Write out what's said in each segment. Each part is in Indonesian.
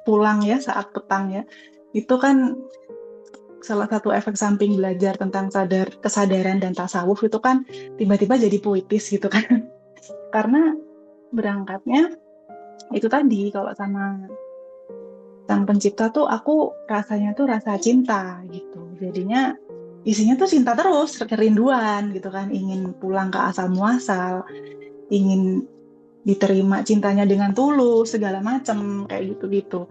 pulang ya saat petang ya. Itu kan salah satu efek samping belajar tentang kesadaran dan tasawuf itu kan tiba-tiba jadi puitis gitu kan. Karena berangkatnya itu tadi kalau sama sang pencipta tuh aku rasanya tuh rasa cinta gitu. Jadinya isinya tuh cinta terus, kerinduan gitu kan, ingin pulang ke asal muasal, ingin diterima cintanya dengan tulus, segala macam kayak gitu-gitu.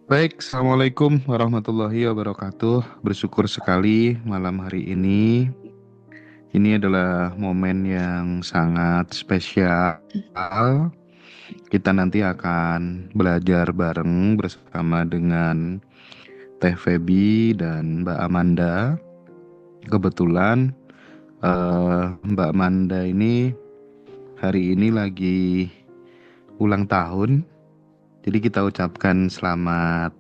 Baik, Assalamualaikum warahmatullahi wabarakatuh. Bersyukur sekali malam hari ini. Ini adalah momen yang sangat spesial. Kita nanti akan belajar bareng bersama dengan Teh Feby dan Mbak Amanda. Kebetulan Mbak Amanda ini hari ini lagi ulang tahun. Jadi kita ucapkan selamat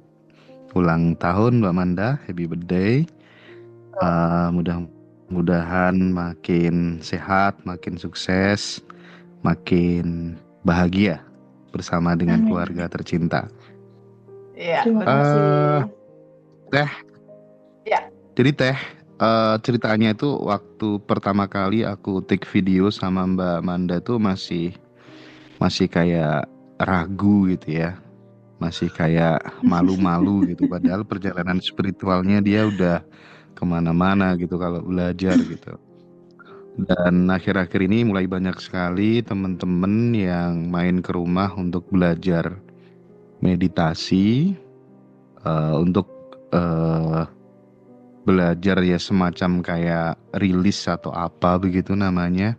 ulang tahun Mbak Amanda, happy birthday. Mudah-mudahan makin sehat, makin sukses, makin bahagia bersama dengan Amin. keluarga tercinta. Iya, Terima betul. Eh, kasih. Teh, Ya, jadi Teh, ceritanya itu waktu pertama kali aku take video sama Mbak Manda tuh masih masih kayak ragu gitu ya, masih kayak malu-malu gitu. Padahal perjalanan spiritualnya dia udah kemana-mana gitu kalau belajar gitu. Dan akhir-akhir ini mulai banyak sekali teman-teman yang main ke rumah untuk belajar meditasi, untuk eh, belajar ya semacam kayak rilis atau apa begitu namanya,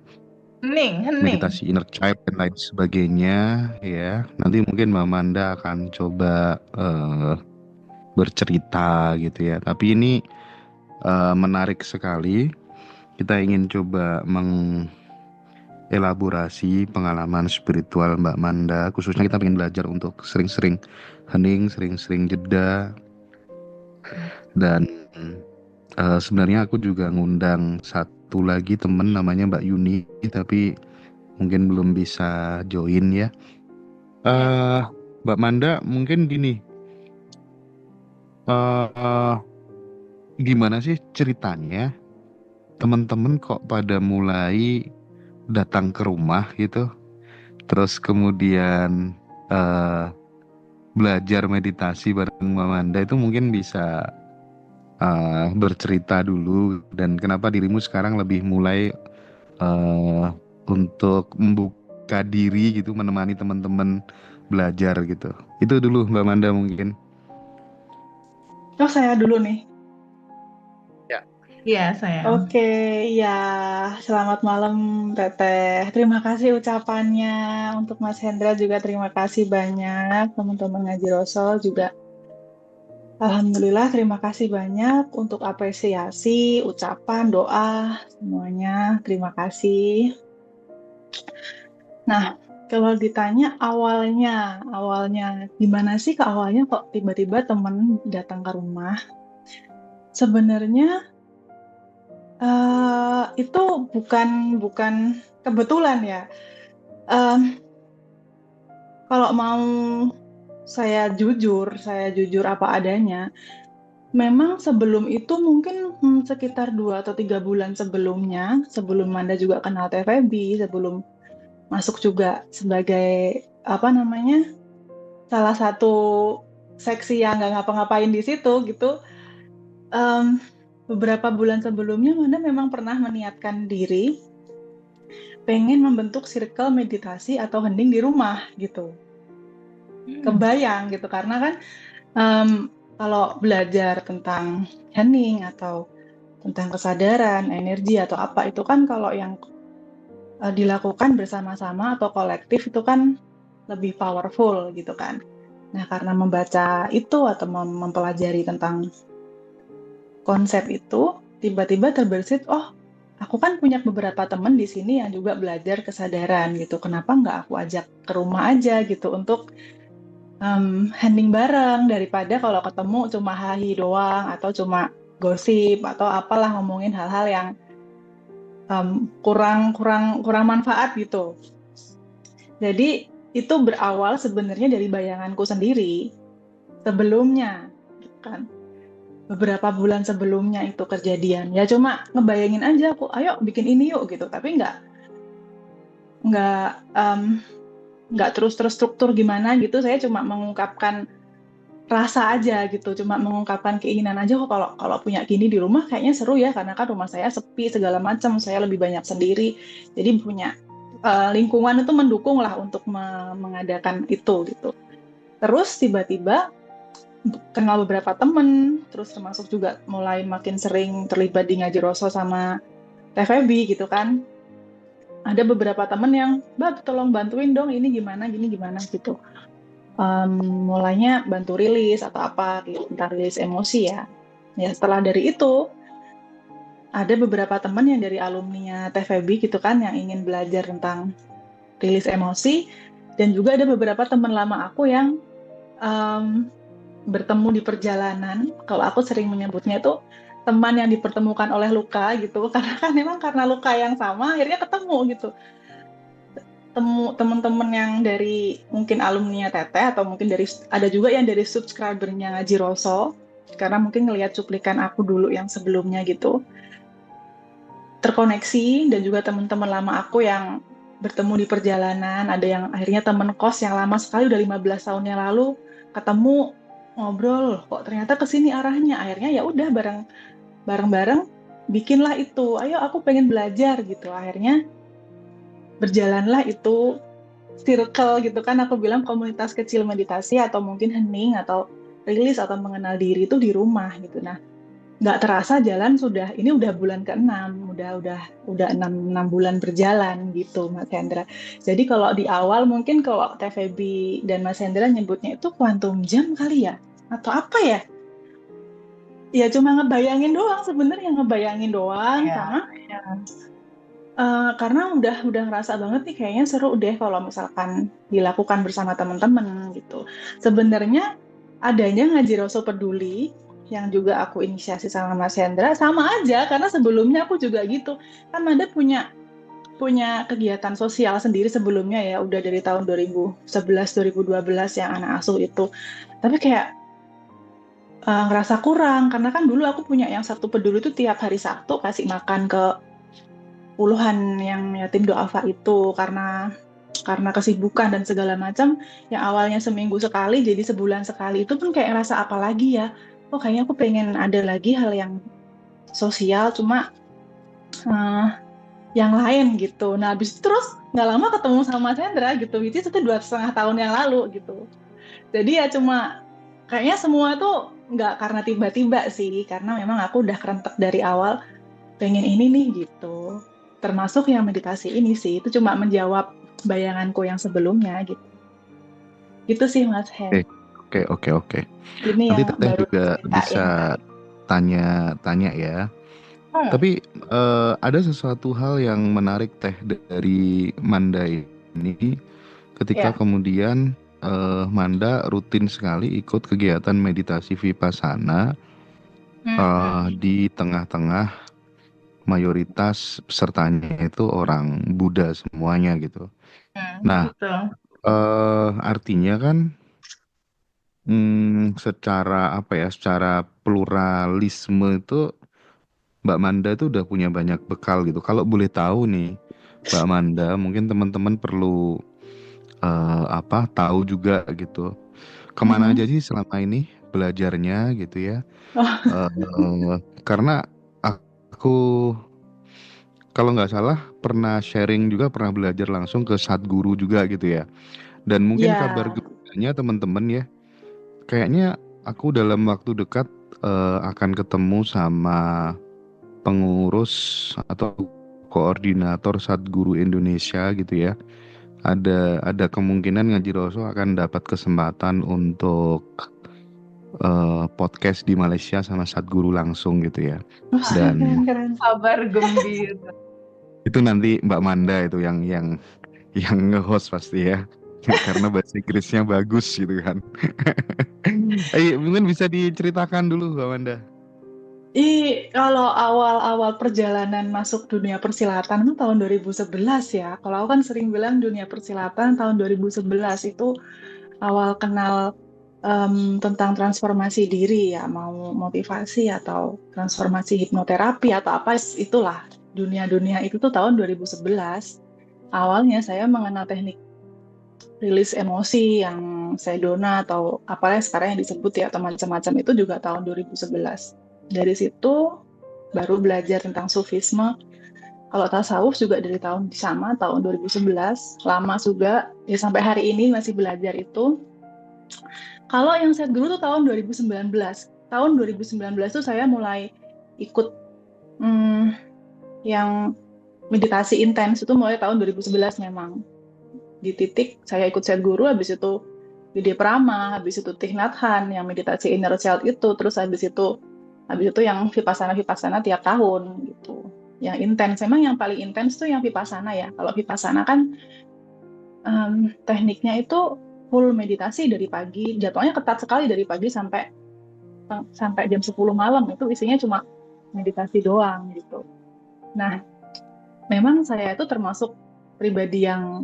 hening. meditasi inner child dan lain sebagainya ya. Nanti mungkin Mbak Manda akan coba bercerita gitu ya. Tapi ini menarik sekali. Kita ingin coba elaborasi pengalaman spiritual Mbak Manda. Khususnya kita ingin belajar untuk sering-sering hening, sering-sering jeda. Dan sebenarnya aku juga ngundang satu lagi temen namanya Mbak Yuni, tapi mungkin belum bisa join ya. eh Mbak Manda mungkin gini, eh gimana sih ceritanya teman-teman kok pada mulai datang ke rumah gitu, terus kemudian eh belajar meditasi bareng Mbak Manda itu mungkin bisa bercerita dulu, dan kenapa dirimu sekarang lebih mulai eh, untuk membuka diri gitu menemani teman-teman belajar gitu. Itu dulu Mbak Manda mungkin. Oh, saya dulu nih. Ya. Iya, sayang. Oke, ya, selamat malam Teteh. Terima kasih ucapannya untuk Mas Hendra juga terima kasih banyak. Teman-teman Ngaji Rosol juga Alhamdulillah terima kasih banyak untuk apresiasi, ucapan, doa, semuanya. Terima kasih. Nah, kalau ditanya awalnya gimana sih ke awalnya kok tiba-tiba temen datang ke rumah? Sebenarnya itu bukan kebetulan ya. Em, Kalau mau saya jujur apa adanya. Memang sebelum itu mungkin sekitar 2 atau 3 bulan sebelumnya, sebelum Manda juga kenal TVB, sebelum masuk juga sebagai apa namanya salah satu seksi yang nggak ngapa-ngapain di situ gitu. em, Beberapa bulan sebelumnya Manda memang pernah meniatkan diri pengen membentuk circle meditasi atau hening di rumah gitu. Kebayang gitu karena kan em, kalau belajar tentang hening atau tentang kesadaran, energi atau apa itu kan kalau yang dilakukan bersama-sama atau kolektif itu kan lebih powerful gitu kan. Nah, karena membaca itu atau mempelajari tentang konsep itu, tiba-tiba terbersit, oh, aku kan punya beberapa teman di sini yang juga belajar kesadaran gitu. Kenapa nggak aku ajak ke rumah aja gitu untuk hening bareng daripada kalau ketemu cuma hahi doang atau cuma gosip atau apalah ngomongin hal-hal yang kurang kurang kurang manfaat gitu. Jadi itu berawal sebenarnya dari bayanganku sendiri sebelumnya, kan. Beberapa bulan sebelumnya itu kejadian. Ya cuma ngebayangin aja aku, ayo bikin ini yuk gitu. Tapi nggak nggak terus terstruktur gimana gitu. Saya cuma mengungkapkan rasa aja gitu. Cuma mengungkapkan keinginan aja kok kalau punya gini di rumah kayaknya seru ya karena kan rumah saya sepi segala macam. Saya lebih banyak sendiri. Jadi punya lingkungan itu mendukung lah untuk mengadakan itu gitu. Terus tiba-tiba kenal beberapa temen, terus termasuk juga mulai makin sering terlibat di ngaji Roso sama TVB gitu kan. Ada beberapa temen yang, Mbak tolong bantuin dong ini gimana, gini gimana gitu. Mulainya bantu rilis atau apa, gitu, tentang rilis emosi ya. Ya setelah dari itu, ada beberapa temen yang dari alumninya TVB gitu kan, yang ingin belajar tentang rilis emosi, dan juga ada beberapa teman lama aku yang bertemu di perjalanan. Kalau aku sering menyebutnya itu teman yang dipertemukan oleh luka gitu, karena kan memang karena luka yang sama akhirnya ketemu gitu. Teman-teman yang dari mungkin alumni Teteh atau mungkin ada juga yang dari subscribernya Ngaji Roso, karena mungkin ngelihat cuplikan aku dulu yang sebelumnya gitu, terkoneksi. Dan juga teman-teman lama aku yang bertemu di perjalanan, ada yang akhirnya teman kos yang lama sekali udah 15 tahun yang lalu ketemu, ngobrol, kok ternyata kesini arahnya. Akhirnya ya udah bareng-bareng bikinlah itu, ayo aku pengen belajar gitu. Akhirnya berjalanlah itu circle gitu kan, aku bilang komunitas kecil meditasi atau mungkin hening atau rilis atau mengenal diri itu di rumah gitu. Nah, nggak terasa jalan ini udah bulan ke-6, udah 6 bulan berjalan gitu Mas Hendra. Jadi kalau di awal mungkin kalau TVB dan Mas Hendra nyebutnya itu quantum jam kali ya, atau apa ya? Ya cuma ngebayangin doang sebenarnya, ngebayangin doang. Karena udah ngerasa banget nih kayaknya seru deh kalau misalkan dilakukan bersama teman-teman gitu. Sebenarnya adanya Ngaji Roso Peduli yang juga aku inisiasi sama Mas Hendra sama aja, karena sebelumnya aku juga gitu. Kan Manda punya kegiatan sosial sendiri sebelumnya ya, udah dari tahun 2011-2012 yang anak asuh itu. Tapi kayak ngerasa kurang, karena kan dulu aku punya yang Sabtu Peduli itu tiap hari Sabtu kasih makan ke puluhan yang yatim duafa itu, karena kesibukan dan segala macam. Yang awalnya seminggu sekali jadi sebulan sekali, itu pun kayak ngerasa apa lagi ya, kayaknya aku pengen ada lagi hal yang sosial cuma yang lain gitu. Nah habis itu terus nggak lama ketemu sama Mas Hendra gitu, itu 2,5 tahun yang lalu gitu. Jadi ya cuma kayaknya semua tuh nggak karena tiba-tiba sih, karena memang aku udah kerentek dari awal pengen ini nih gitu. Termasuk yang meditasi ini sih, itu cuma menjawab bayanganku yang sebelumnya gitu. Gitu sih Mas Hen. Oke. Ini Nanti yang Teteh baru juga bisa tanya ya. Tapi ada sesuatu hal yang menarik Teh dari Manda ini, ketika kemudian Manda rutin sekali ikut kegiatan meditasi Vipassana di tengah-tengah mayoritas pesertanya itu orang Buddha semuanya gitu. Nah, artinya kan secara pluralisme itu Mbak Manda itu udah punya banyak bekal gitu. Kalau boleh tahu nih, Mbak Manda, mungkin teman-teman perlu tahu juga gitu. Kemana aja sih selama ini belajarnya gitu ya? Karena aku kalau nggak salah pernah sharing juga, pernah belajar langsung ke Sadguru juga gitu ya. Dan mungkin kabar gembiranya teman-teman ya, kayaknya aku dalam waktu dekat akan ketemu sama pengurus atau koordinator Sadguru Indonesia gitu ya. Ada kemungkinan Ngaji Roso akan dapat kesempatan untuk podcast di Malaysia sama Sadguru langsung gitu ya. Dan kabar gembira. itu nanti Mbak Manda itu yang nge-host pasti ya. karena bahasa Inggrisnya bagus gitu kan. Mungkin bisa diceritakan dulu Mbak Manda. Kalau awal-awal perjalanan masuk dunia persilatan itu tahun 2011 ya. Kalau aku kan sering bilang dunia persilatan tahun 2011 itu awal kenal tentang transformasi diri ya, mau motivasi atau transformasi hipnoterapi atau apa itulah. Dunia-dunia itu tuh tahun 2011. Awalnya saya mengenal teknik rilis emosi yang Sedona atau apalah sekarang yang disebut ya atau macam-macam itu juga tahun 2011. Dari situ baru belajar tentang sufisme. Kalau tasawuf juga dari tahun sama, tahun 2011. Lama juga, ya sampai hari ini masih belajar itu. Kalau yang set guru tuh tahun 2019. Tahun 2019 tuh saya mulai ikut yang meditasi intens itu mulai tahun 2011 memang. Di titik saya ikut set guru, habis itu Gede Prama, habis itu Thich Nhat Hanh yang meditasi inner child itu, terus habis itu yang vipassana tiap tahun gitu. Yang intens, memang yang paling intens tuh yang vipassana ya. Kalau vipassana kan tekniknya itu full meditasi dari pagi, jadwalnya ketat sekali dari pagi sampai jam 10 malam, itu isinya cuma meditasi doang gitu. Nah, memang saya itu termasuk pribadi yang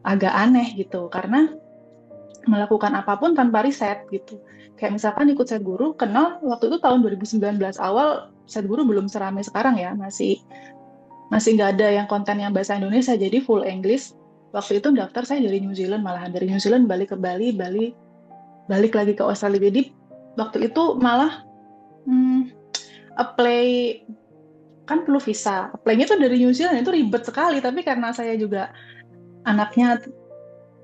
agak aneh gitu, karena melakukan apapun tanpa riset gitu. Kayak misalkan ikut set guru, kenal waktu itu tahun 2019 awal, set guru belum seramai sekarang ya, masih nggak ada yang konten yang bahasa Indonesia, jadi full English. Waktu itu daftar saya dari New Zealand, malahan dari New Zealand balik ke Bali, balik lagi ke Australia. Jadi waktu itu malah apply, kan perlu visa. Apply-nya tuh dari New Zealand, itu ribet sekali, tapi karena saya juga anaknya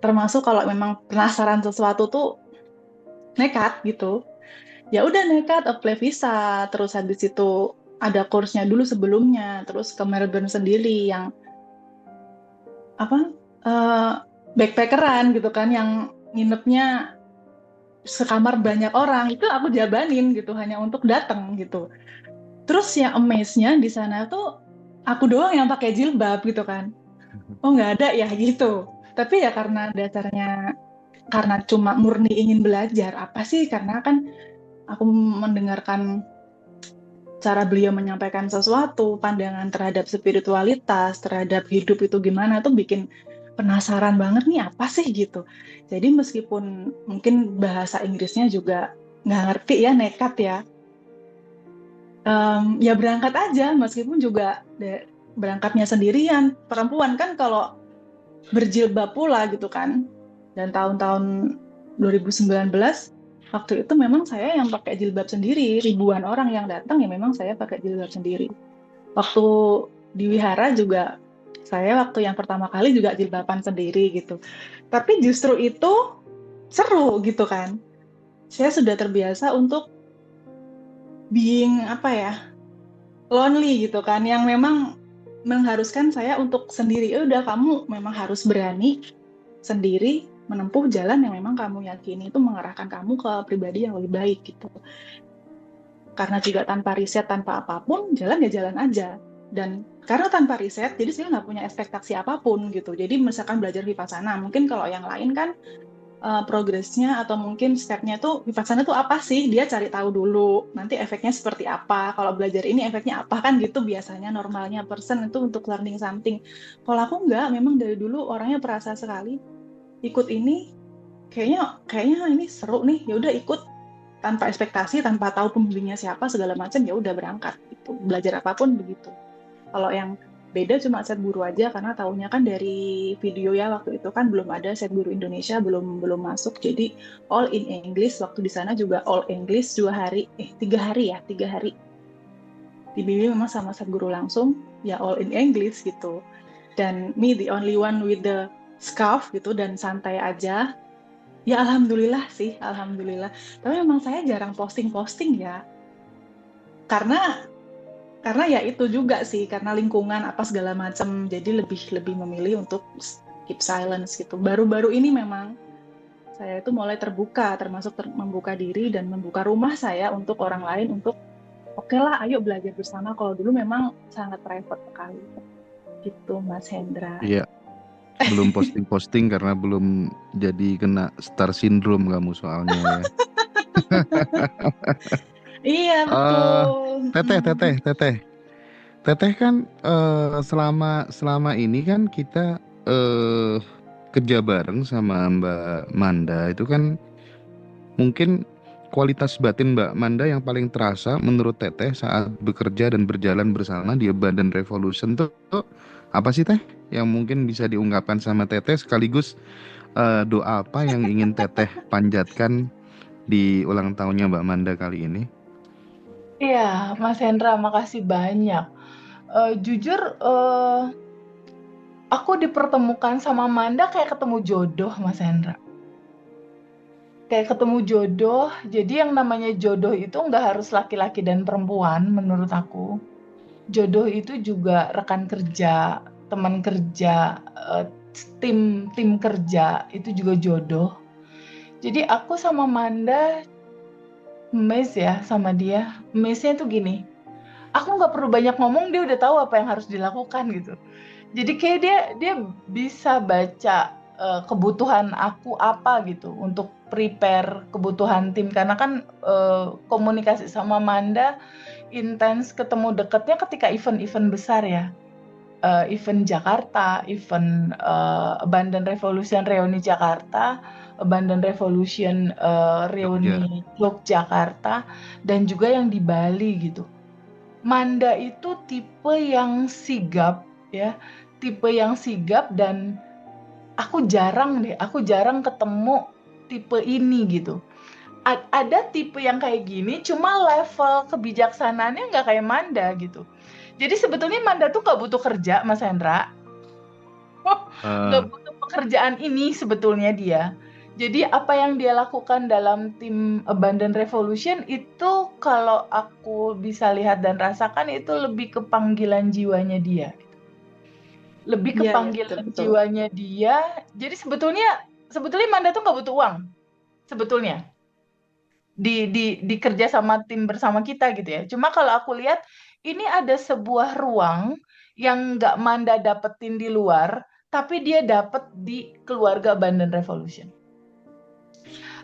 termasuk kalau memang penasaran sesuatu tuh nekat gitu. Ya udah nekat apply visa, terus habis itu ada kursnya dulu sebelumnya, terus ke Melbourne sendiri yang backpackeran gitu kan, yang nginepnya sekamar banyak orang, itu aku jabanin gitu hanya untuk datang gitu. Terus yang amaze-nya di sana tuh aku doang yang pakai jilbab gitu kan. Oh nggak ada ya gitu. Tapi ya karena dasarnya karena cuma murni ingin belajar apa sih, karena kan aku mendengarkan cara beliau menyampaikan sesuatu, pandangan terhadap spiritualitas, terhadap hidup itu gimana, tuh bikin penasaran banget nih apa sih gitu. Jadi meskipun mungkin bahasa Inggrisnya juga nggak ngerti ya, nekat ya, ya berangkat aja meskipun juga berangkatnya sendirian. Perempuan kan kalau berjilbab pula gitu kan. Dan tahun-tahun 2019 waktu itu memang saya yang pakai jilbab sendiri, ribuan orang yang datang ya memang saya pakai jilbab sendiri. Waktu di wihara juga saya waktu yang pertama kali juga jilbaban sendiri gitu. Tapi justru itu seru gitu kan. Saya sudah terbiasa untuk being lonely gitu kan, yang memang mengharuskan saya untuk sendiri. Ya udah, kamu memang harus berani sendiri menempuh jalan yang memang kamu yakini itu mengarahkan kamu ke pribadi yang lebih baik gitu. Karena juga tanpa riset, tanpa apapun, jalan ya jalan aja. Dan karena tanpa riset, jadi saya nggak punya ekspektasi apapun gitu. Jadi misalkan belajar vipassana, mungkin kalau yang lain kan progresnya atau mungkin stepnya tuh vipassana tuh apa sih? Dia cari tahu dulu, nanti efeknya seperti apa. Kalau belajar ini efeknya apa kan gitu biasanya normalnya person itu untuk learning something. Kalau aku nggak, memang dari dulu orangnya perasa sekali. Ikut ini kayaknya ini seru nih, ya udah ikut tanpa ekspektasi, tanpa tahu pembimbingnya siapa segala macam, ya udah berangkat gitu. Belajar apapun begitu. Kalau yang beda cuma set guru aja, karena taunya kan dari video ya, waktu itu kan belum ada set guru Indonesia, belum masuk, jadi all in English. Waktu di sana juga all English 3 hari dibimbing memang sama set guru langsung, ya all in English gitu. Dan me the only one with the scarf gitu, dan santai aja. Ya alhamdulillah sih, alhamdulillah. Tapi memang saya jarang posting ya, karena ya itu juga sih, karena lingkungan apa segala macam, jadi lebih memilih untuk keep silence gitu. Baru-baru ini memang saya itu mulai terbuka, termasuk membuka diri dan membuka rumah saya untuk orang lain, untuk oke lah ayo belajar bersama. Kalau dulu memang sangat private sekali gitu, Mas Hendra. Iya. Belum posting-posting karena belum jadi kena star syndrome kamu soalnya ya. Iya Eh, betul. teteh, teteh, teteh, teteh kan selama selama ini kan kita kerja bareng sama Mbak Manda itu kan mungkin kualitas batin Mbak Manda yang paling terasa menurut teteh saat bekerja dan berjalan bersama di Abundant Revolution tuh apa sih teh yang mungkin bisa diungkapkan sama teteh sekaligus doa apa yang ingin teteh panjatkan di ulang tahunnya Mbak Manda kali ini? Iya, Mas Hendra, makasih banyak. Jujur, aku dipertemukan sama Manda kayak ketemu jodoh, Mas Hendra. Kayak ketemu jodoh, jadi yang namanya jodoh itu nggak harus laki-laki dan perempuan menurut aku. Jodoh itu juga rekan kerja, teman kerja, tim kerja, itu juga jodoh. Jadi aku sama Manda mes ya sama dia. Mesnya tuh gini, aku nggak perlu banyak ngomong, dia udah tahu apa yang harus dilakukan gitu. Jadi kayak dia bisa baca kebutuhan aku apa gitu untuk prepare kebutuhan tim, karena kan komunikasi sama Manda intens, ketemu dekatnya ketika event-event besar ya. Event Jakarta, event Abundant Revolution Reuni Jakarta, Abundant Revolution Jogja. Reuni Yogyakarta, dan juga yang di Bali gitu. Manda itu tipe yang sigap ya, tipe yang sigap, dan aku jarang ketemu tipe ini gitu. Ada tipe yang kayak gini, cuma level kebijaksanaannya nggak kayak Manda gitu. Jadi sebetulnya Manda tuh nggak butuh kerja, Mas Hendra. Nggak Eh, butuh pekerjaan ini sebetulnya dia. Jadi apa yang dia lakukan dalam tim Abundant Revolution itu kalau aku bisa lihat dan rasakan itu lebih ke panggilan jiwanya dia. Lebih ke Iya iya betul panggilan betul. jiwanya dia. Jadi sebetulnya Manda tuh nggak butuh uang sebetulnya di kerja sama tim bersama kita gitu ya. Cuma kalau aku lihat ini ada sebuah ruang yang nggak Manda dapetin di luar, tapi dia dapet di keluarga Abundant Revolution.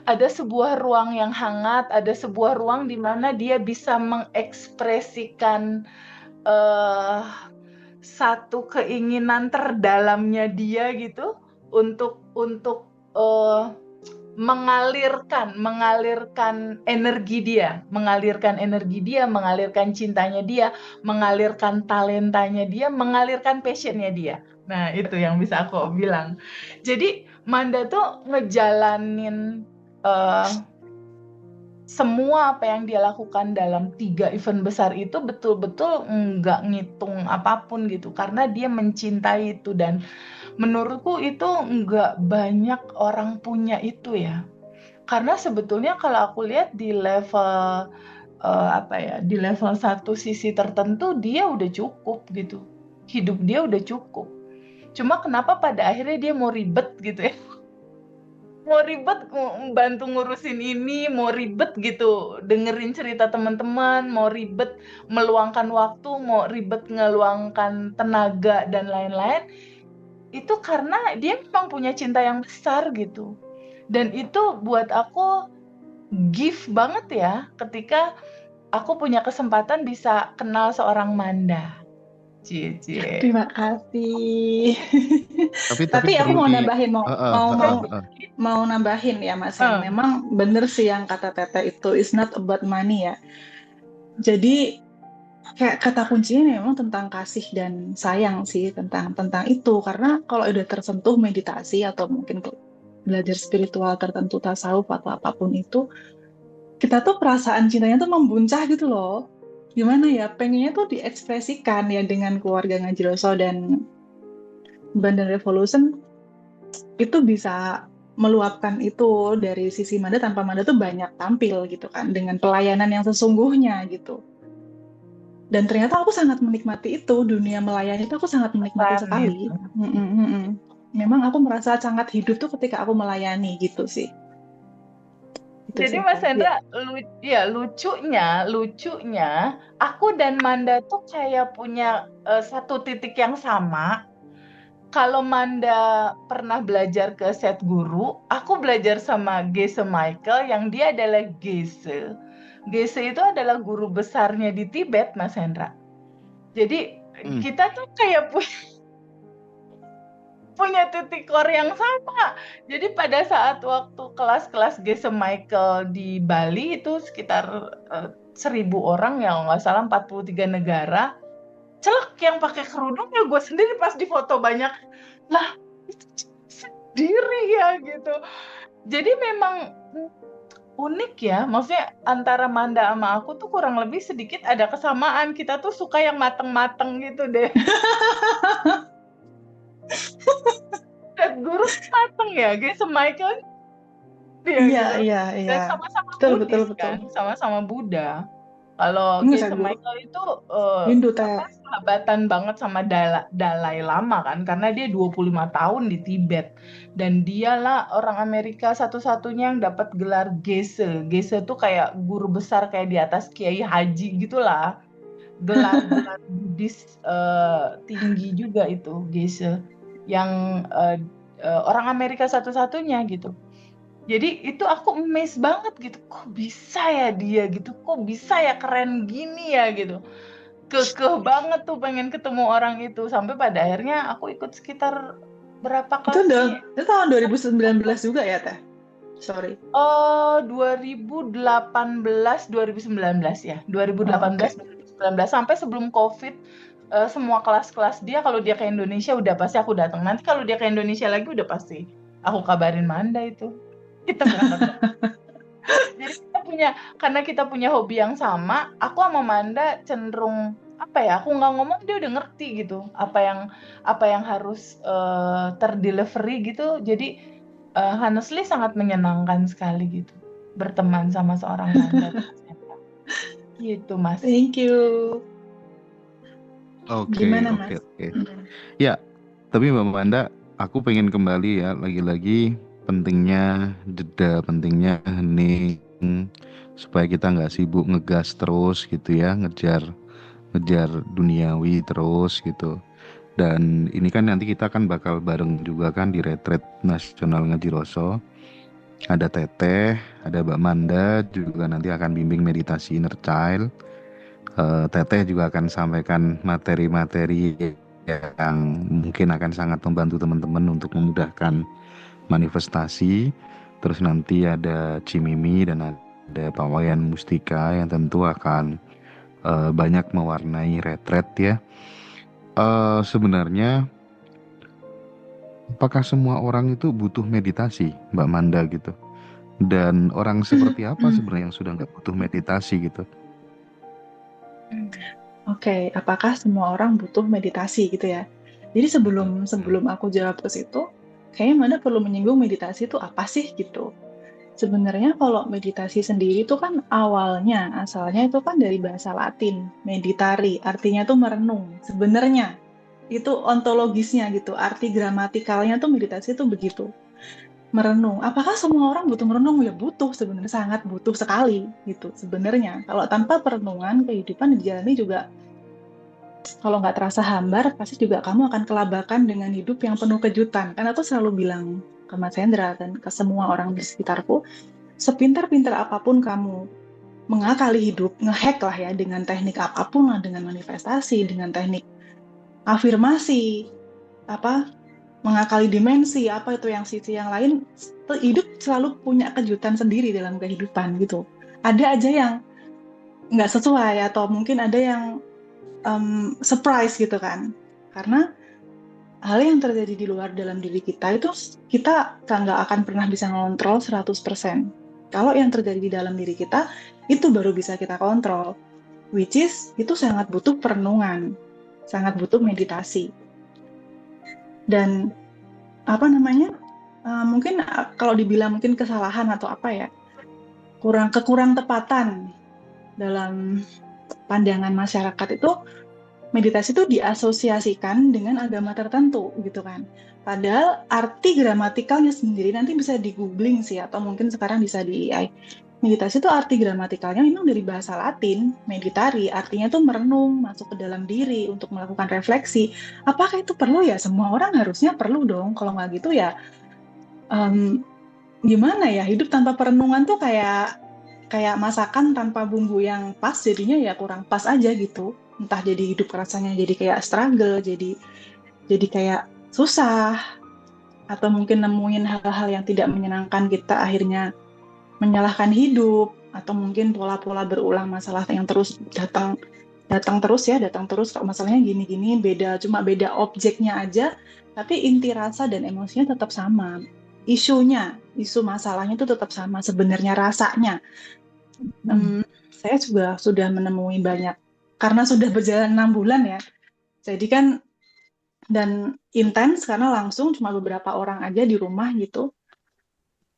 Ada sebuah ruang yang hangat, ada sebuah ruang di mana dia bisa mengekspresikan eh, satu keinginan terdalamnya dia gitu untuk mengalirkan energi dia, mengalirkan cintanya dia, mengalirkan talentanya dia, mengalirkan passionnya dia. Nah, itu yang bisa aku bilang. Jadi Manda tuh ngejalanin semua apa yang dia lakukan dalam 3 event besar itu betul-betul nggak ngitung apapun gitu, karena dia mencintai itu, dan menurutku itu nggak banyak orang punya itu ya. Karena sebetulnya kalau aku lihat di level di level satu sisi tertentu dia udah cukup gitu. Hidup dia udah cukup. Cuma kenapa pada akhirnya dia mau ribet gitu ya. Mau ribet bantu ngurusin ini, mau ribet gitu dengerin cerita teman-teman, mau ribet meluangkan waktu, mau ribet ngeluangkan tenaga dan lain-lain. Itu karena dia memang punya cinta yang besar gitu. Dan itu buat aku gift banget ya ketika aku punya kesempatan bisa kenal seorang Manda. Cie. Terima kasih. tapi Tapi aku perlu mau di nambahin eh, eh, mau eh, mau eh, eh. mau nambahin ya Mas Hen. Eh, Memang bener sih yang kata Tete itu is not about money ya. Jadi kayak kata kuncinya memang tentang kasih dan sayang sih, tentang tentang itu. Karena kalau udah tersentuh meditasi atau mungkin belajar spiritual tertentu, tasawuf atau apapun itu, kita tuh perasaan cintanya tuh membuncah gitu loh. Gimana ya, pengennya tuh diekspresikan ya dengan keluarga Ngajiroso dan Bandar Revolution itu bisa meluapkan itu dari sisi Manda tanpa Manda tuh banyak tampil gitu kan dengan pelayanan yang sesungguhnya gitu. Dan ternyata aku sangat menikmati itu, dunia melayani itu aku sangat menikmati pesan sekali. gitu. Memang aku merasa sangat hidup tuh ketika aku melayani gitu sih. Itu Jadi sih Mas Kak. Ya. Hendra, lucunya, aku dan Manda tuh kayak punya satu titik yang sama. kalau Manda pernah belajar ke set guru, aku belajar sama Gese Michael yang dia adalah Gese. Gese itu adalah guru besarnya di Tibet, Mas Hendra. Jadi kita tuh kayak punya titik core yang sama. Jadi pada saat waktu kelas-kelas Gese Michael di Bali itu sekitar 1.000 orang ya, nggak salah 43 negara. Celek yang pakai kerudung ya gue sendiri pas difoto banyak. Lah, itu sendiri ya gitu. Jadi memang unik ya. Maksudnya antara Manda sama aku tuh kurang lebih sedikit ada kesamaan. Kita tuh suka yang mateng-mateng gitu deh. Guru mateng ya, Gese Michael dia Iya, gitu. iya, Dan iya. sama-sama Betul, Buddhis betul, betul. kan, sama-sama Buddha. Kalau Enggak, Gese saya guru Michael itu Hindu teh. sahabatan banget sama Dalai Lama kan, karena dia 25 tahun di Tibet. Dan dialah orang Amerika satu-satunya yang dapat gelar Gese. Gese tuh kayak guru besar kayak di atas Kiai Haji gitulah. Gelar-gelar Buddhis tinggi juga itu Gese. Yang orang Amerika satu-satunya gitu. Jadi itu aku amazed banget gitu, kok bisa ya dia gitu, kok bisa ya keren gini ya gitu. Kekeh banget tuh pengen ketemu orang itu, sampai pada akhirnya aku ikut sekitar berapa Itu kelas sih? itu tahun 2019 juga ya, Teh? Sorry. 2018, 2019 ya, Oh, oke. 2018, 2019 sampai sebelum COVID. Semua kelas-kelas dia kalau dia ke Indonesia udah pasti aku datang. Nanti kalau dia ke Indonesia lagi udah pasti aku kabarin Manda itu. Kita berangkat. Jadi karena kita punya hobi yang sama, aku sama Manda cenderung apa ya? Aku nggak ngomong dia udah ngerti gitu. Apa yang harus terdelivery gitu. Jadi honestly sangat menyenangkan sekali gitu berteman sama seorang Manda. Gitu, Mas. Thank you. Oke, Gimana, oke, Mas? oke. Ya, tapi Mbak Manda, aku pengen kembali ya, lagi-lagi pentingnya jeda, pentingnya hening, supaya kita nggak sibuk ngegas terus gitu ya, ngejar duniawi terus gitu. Dan ini kan nanti kita kan bakal bareng juga kan di retreat nasional Ngaji Roso. Ada Teteh, ada Mbak Manda juga nanti akan bimbing meditasi inner child. Teteh juga akan sampaikan materi-materi yang mungkin akan sangat membantu teman-teman untuk memudahkan manifestasi. Terus nanti ada Cimimi dan ada Pak Wayan Mustika yang tentu akan banyak mewarnai retret ya. Sebenarnya apakah semua orang itu butuh meditasi, Mbak Manda gitu? Dan orang seperti apa sebenarnya yang sudah nggak butuh meditasi gitu? Oke, apakah semua orang butuh meditasi gitu ya? Jadi sebelum aku jawab ke situ, kayaknya Manda perlu menyinggung meditasi itu apa sih gitu. Sebenarnya kalau meditasi sendiri itu kan asalnya itu kan dari bahasa Latin, meditari, artinya tuh merenung. Sebenarnya itu ontologisnya gitu, arti gramatikalnya tuh meditasi tuh begitu. Merenung. Apakah semua orang butuh merenung? Ya butuh, sebenarnya sangat butuh sekali gitu. Sebenarnya kalau tanpa perenungan kehidupan dijalani juga kalau nggak terasa hambar, pasti juga kamu akan kelabakan dengan hidup yang penuh kejutan. Karena aku selalu bilang ke Mas Hendra dan ke semua orang di sekitarku, sepintar-pintar apapun kamu mengakali hidup, ngehack lah ya dengan teknik apapun lah, dengan manifestasi, dengan teknik afirmasi, mengakali dimensi, apa itu yang sisi yang lain, hidup selalu punya kejutan sendiri dalam kehidupan gitu. Ada aja yang nggak sesuai atau mungkin ada yang surprise gitu kan. Karena hal yang terjadi di luar dalam diri kita itu kita nggak akan pernah bisa ngontrol 100%. Kalau yang terjadi di dalam diri kita itu baru bisa kita kontrol. Which is itu sangat butuh perenungan, sangat butuh meditasi. Dan mungkin kalau dibilang mungkin kesalahan atau apa ya, kekurang tepatan dalam pandangan masyarakat itu meditasi itu diasosiasikan dengan agama tertentu gitu kan. Padahal arti gramatikalnya sendiri nanti bisa di googling sih, atau mungkin sekarang bisa di AI. Meditasi itu arti gramatikalnya memang dari bahasa Latin, meditari, artinya tuh merenung, masuk ke dalam diri untuk melakukan refleksi. Apakah itu perlu ya? Semua orang harusnya perlu dong. Kalau nggak gitu ya, gimana ya? Hidup tanpa perenungan tuh kayak masakan tanpa bumbu yang pas, jadinya ya kurang pas aja gitu. Entah jadi hidup rasanya jadi kayak struggle, jadi kayak susah, atau mungkin nemuin hal-hal yang tidak menyenangkan, kita akhirnya menyalahkan hidup, atau mungkin pola-pola berulang masalah yang terus datang terus kalau masalahnya gini-gini, cuma beda objeknya aja, tapi inti rasa dan emosinya tetap sama. Isu masalahnya itu tetap sama sebenarnya rasanya. Saya juga sudah menemui banyak, karena sudah berjalan 6 bulan ya, jadi kan, dan intens karena langsung cuma beberapa orang aja di rumah gitu.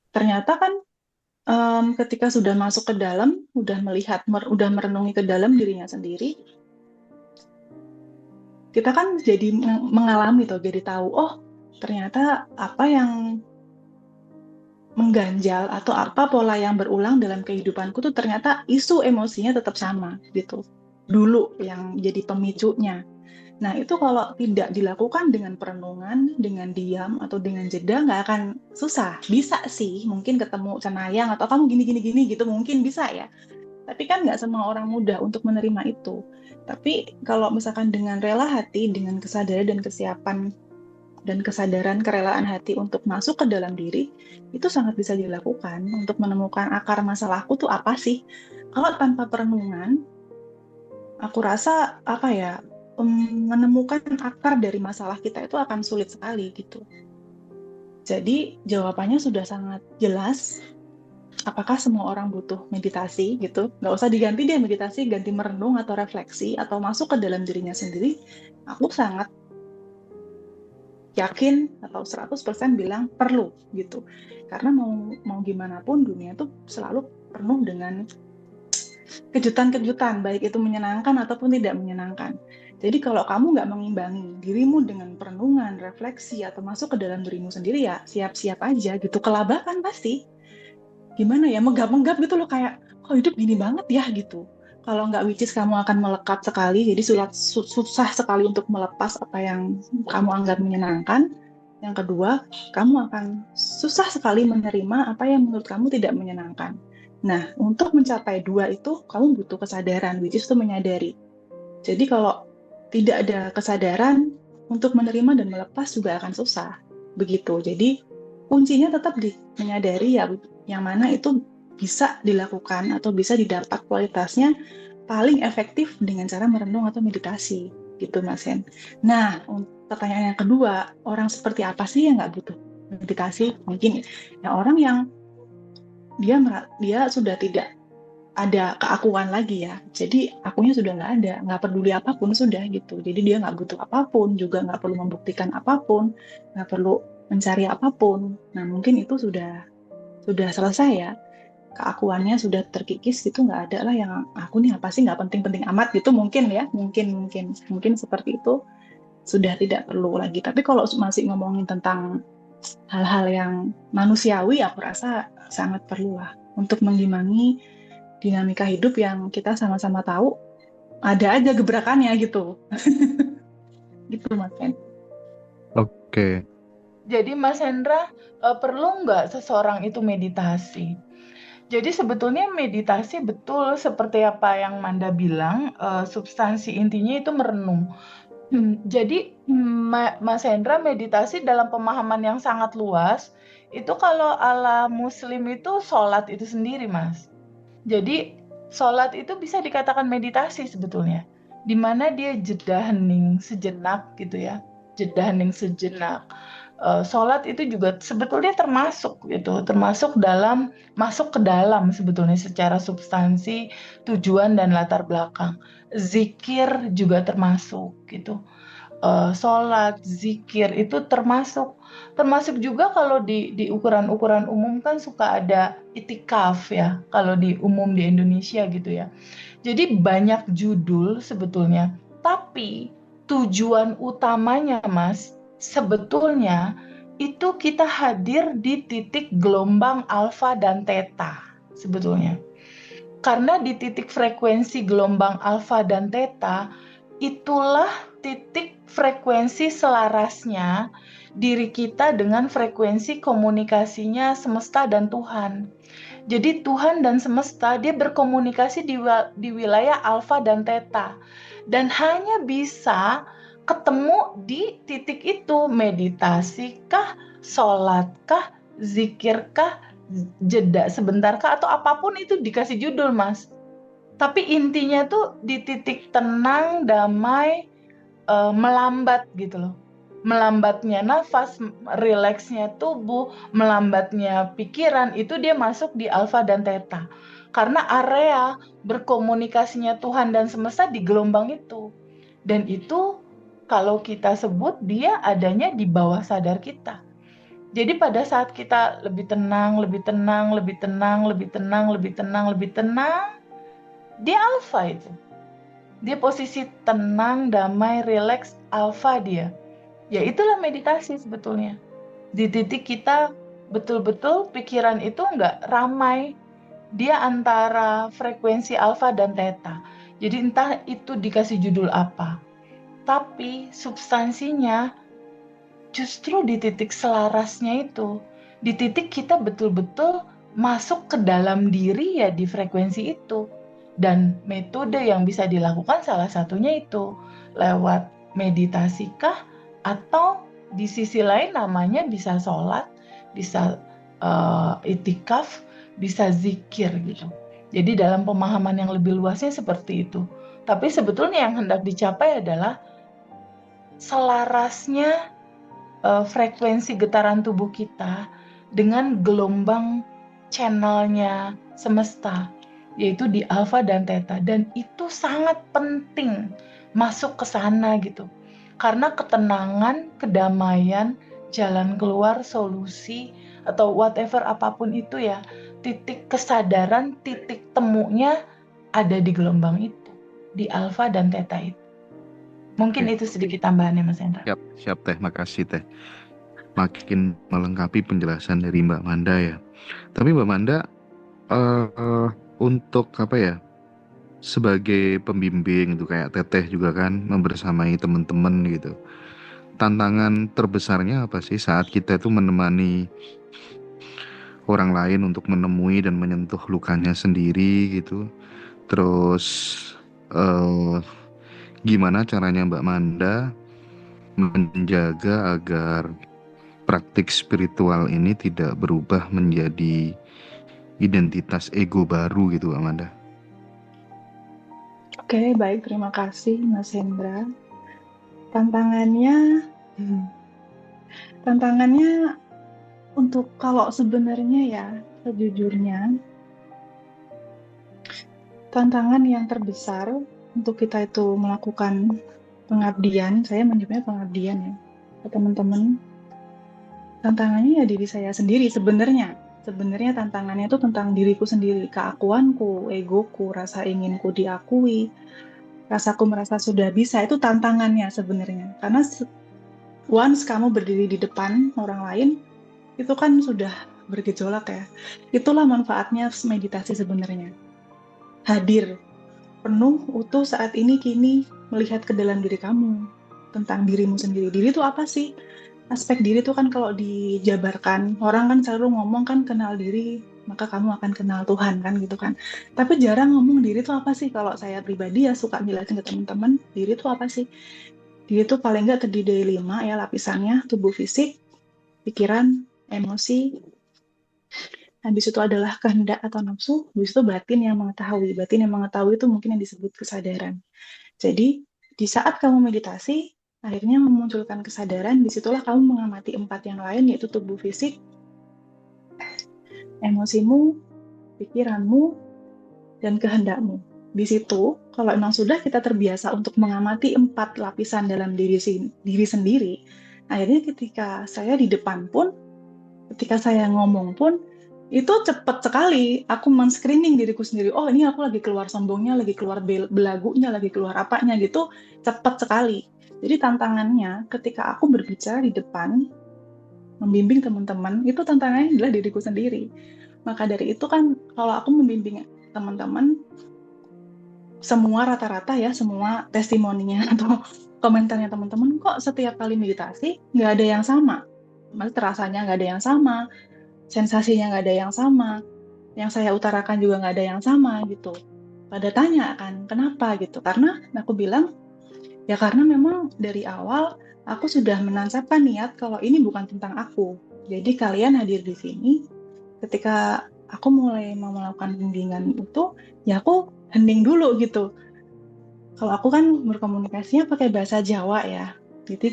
Ternyata kan ketika sudah masuk ke dalam, udah merenungi ke dalam dirinya sendiri, kita kan jadi mengalami tuh, jadi tahu, oh ternyata apa yang mengganjal atau apa pola yang berulang dalam kehidupanku tuh ternyata isu emosinya tetap sama gitu. Dulu yang jadi pemicunya. Nah, itu kalau tidak dilakukan dengan perenungan, dengan diam, atau dengan jeda, nggak akan susah. Bisa sih, mungkin ketemu cenayang, atau kamu gini-gini gitu, mungkin bisa ya. Tapi kan nggak semua orang mudah untuk menerima itu. Tapi kalau misalkan dengan rela hati, dengan kesadaran dan kesiapan, dan kesadaran kerelaan hati untuk masuk ke dalam diri, itu sangat bisa dilakukan untuk menemukan akar masalahku tuh apa sih. Kalau tanpa perenungan, aku rasa menemukan akar dari masalah kita itu akan sulit sekali gitu. Jadi jawabannya sudah sangat jelas. Apakah semua orang butuh meditasi gitu? Nggak usah diganti deh meditasi, ganti merenung atau refleksi atau masuk ke dalam dirinya sendiri. Aku sangat yakin atau 100% bilang perlu gitu. Karena mau gimana pun dunia itu selalu penuh dengan kejutan-kejutan, baik itu menyenangkan ataupun tidak menyenangkan. Jadi kalau kamu nggak mengimbangi dirimu dengan perenungan, refleksi, atau masuk ke dalam dirimu sendiri, ya siap-siap aja gitu, kelabakan pasti. Gimana ya, menggap-menggap gitu loh, kayak kok hidup gini banget ya gitu. Kalau nggak which is kamu akan melekat sekali, jadi susah sekali untuk melepas apa yang kamu anggap menyenangkan. Yang kedua, kamu akan susah sekali menerima apa yang menurut kamu tidak menyenangkan. Nah, untuk mencapai dua itu, kamu butuh kesadaran, which is itu menyadari. Jadi kalau tidak ada kesadaran, untuk menerima dan melepas juga akan susah. Begitu. Jadi kuncinya tetap di menyadari ya, yang mana itu bisa dilakukan atau bisa didapat kualitasnya paling efektif dengan cara merenung atau meditasi. Gitu Mas Hen. Nah, pertanyaan yang kedua, orang seperti apa sih yang nggak butuh meditasi? Mungkin ya orang yang dia sudah tidak ada keakuan lagi ya, jadi akunya sudah nggak peduli apapun sudah gitu, jadi dia nggak butuh apapun, juga nggak perlu membuktikan apapun, nggak perlu mencari apapun. Nah mungkin itu sudah selesai ya, keakuannya sudah terkikis gitu, nggak ada lah yang aku nih apa sih, nggak penting-penting amat gitu, mungkin ya, mungkin seperti itu, sudah tidak perlu lagi. Tapi kalau masih ngomongin tentang hal-hal yang manusiawi, aku rasa sangat perlu lah untuk mengimbangi dinamika hidup yang kita sama-sama tahu ada aja gebrakannya gitu. Gitu Mas Ken. Oke. Jadi Mas Hendra, perlu nggak seseorang itu meditasi? Jadi sebetulnya meditasi betul seperti apa yang Manda bilang, substansi intinya itu merenung. Jadi Mas Hendra, meditasi dalam pemahaman yang sangat luas, itu kalau ala Muslim itu sholat itu sendiri, Mas. Jadi sholat itu bisa dikatakan meditasi sebetulnya, di mana dia jeda hening sejenak gitu ya, jeda hening sejenak. Sholat itu juga sebetulnya termasuk gitu, masuk ke dalam sebetulnya secara substansi, tujuan dan latar belakang. Zikir juga termasuk gitu. Sholat, zikir itu termasuk juga kalau di ukuran-ukuran umum kan suka ada itikaf ya, kalau di umum di Indonesia gitu ya. Jadi banyak judul sebetulnya Tapi tujuan utamanya, Mas, sebetulnya itu kita hadir di titik gelombang alfa dan theta sebetulnya. Karena di titik frekuensi gelombang alfa dan theta, itulah titik frekuensi selarasnya diri kita dengan frekuensi komunikasinya semesta dan Tuhan. Jadi Tuhan dan semesta dia berkomunikasi di wilayah alfa dan theta. Dan hanya bisa ketemu di titik itu, meditasikah, sholatkah, zikirkah, jeda sebentarkah, atau apapun itu dikasih judul, Mas. Tapi intinya tuh di titik tenang, damai, melambat gitu loh. Melambatnya nafas, rileksnya tubuh, melambatnya pikiran, itu dia masuk di alfa dan theta. Karena area berkomunikasinya Tuhan dan semesta di gelombang itu. Dan itu kalau kita sebut dia adanya di bawah sadar kita. Jadi pada saat kita lebih tenang, lebih tenang, lebih tenang, lebih tenang, lebih tenang, lebih tenang, dia alfa itu. Dia posisi tenang, damai, rileks, alfa dia. Ya itulah meditasi sebetulnya. Di titik kita betul-betul pikiran itu nggak ramai. Dia antara frekuensi alfa dan theta. Jadi entah itu dikasih judul apa. Tapi substansinya justru di titik selarasnya itu. Di titik kita betul-betul masuk ke dalam diri ya di frekuensi itu. Dan metode yang bisa dilakukan salah satunya itu lewat meditasikah, atau di sisi lain namanya bisa sholat, bisa itikaf, bisa zikir gitu. Jadi dalam pemahaman yang lebih luasnya seperti itu. Tapi sebetulnya yang hendak dicapai adalah selarasnya frekuensi getaran tubuh kita dengan gelombang channelnya semesta, yaitu di alfa dan theta. Dan itu sangat penting masuk ke sana gitu. Karena ketenangan, kedamaian, jalan keluar, solusi, atau whatever apapun itu ya, titik kesadaran, titik temunya ada di gelombang itu, di alfa dan theta itu. Mungkin Oke. itu sedikit tambahannya, Mas Hendra. Siap Teh, makasih Teh. Makin melengkapi penjelasan dari Mbak Manda ya. Tapi Mbak Manda, untuk apa ya, sebagai pembimbing itu kayak Teteh juga kan membersamai teman-teman gitu. Tantangan terbesarnya apa sih saat kita itu menemani orang lain untuk menemui dan menyentuh lukanya sendiri gitu. Terus eh, gimana caranya Mbak Manda menjaga agar praktik spiritual ini tidak berubah menjadi identitas ego baru gitu, Amanda? Oke, baik, terima kasih Mas Hendra. Tantangannya untuk kalau sebenarnya ya, sejujurnya, tantangan yang terbesar untuk kita itu melakukan pengabdian, saya menyebutnya pengabdian ya, ke teman-teman. Tantangannya ya diri saya sendiri sebenarnya. Sebenarnya tantangannya itu tentang diriku sendiri, keakuanku, egoku, rasa inginku diakui, rasaku merasa sudah bisa, itu tantangannya sebenarnya. Karena once kamu berdiri di depan orang lain, itu kan sudah bergejolak ya. Itulah manfaatnya meditasi sebenarnya. Hadir, penuh, utuh saat ini, kini, melihat ke dalam diri kamu, tentang dirimu sendiri. Diri itu apa sih? Aspek diri itu kan kalau dijabarkan, orang kan selalu ngomong kan kenal diri, maka kamu akan kenal Tuhan kan gitu kan. Tapi jarang ngomong diri itu apa sih. Kalau saya pribadi ya suka jelasin ke teman-teman, diri itu apa sih? Diri itu paling nggak terdiri dari 5 ya lapisannya, tubuh fisik, pikiran, emosi, habis itu adalah kehendak atau nafsu, habis itu batin yang mengetahui. Batin yang mengetahui itu mungkin yang disebut kesadaran. Jadi di saat kamu meditasi, akhirnya memunculkan kesadaran, disitulah kamu mengamati 4 yang lain, yaitu tubuh fisik, emosimu, pikiranmu, dan kehendakmu. Di situ, kalau memang sudah kita terbiasa untuk mengamati 4 lapisan dalam diri sendiri, akhirnya ketika saya di depan pun, ketika saya ngomong pun, itu cepet sekali aku men-screening diriku sendiri. Oh, ini aku lagi keluar sombongnya, lagi keluar belagunya, lagi keluar apanya gitu, cepet sekali. Jadi tantangannya ketika aku berbicara di depan, membimbing teman-teman, itu tantangannya adalah diriku sendiri. Maka dari itu kan kalau aku membimbing teman-teman, semua rata-rata ya, semua testimoninya atau komentarnya teman-teman, kok setiap kali meditasi nggak ada yang sama. Maksudnya terasanya nggak ada yang sama, sensasinya nggak ada yang sama, yang saya utarakan juga nggak ada yang sama gitu. Pada tanya kan, kenapa gitu? Karena aku bilang, ya karena memang dari awal aku sudah menancapkan niat kalau ini bukan tentang aku. Jadi kalian hadir di sini, ketika aku mulai mau melakukan bimbingan itu, ya aku hening dulu gitu. Kalau aku kan berkomunikasinya pakai bahasa Jawa ya. Jadi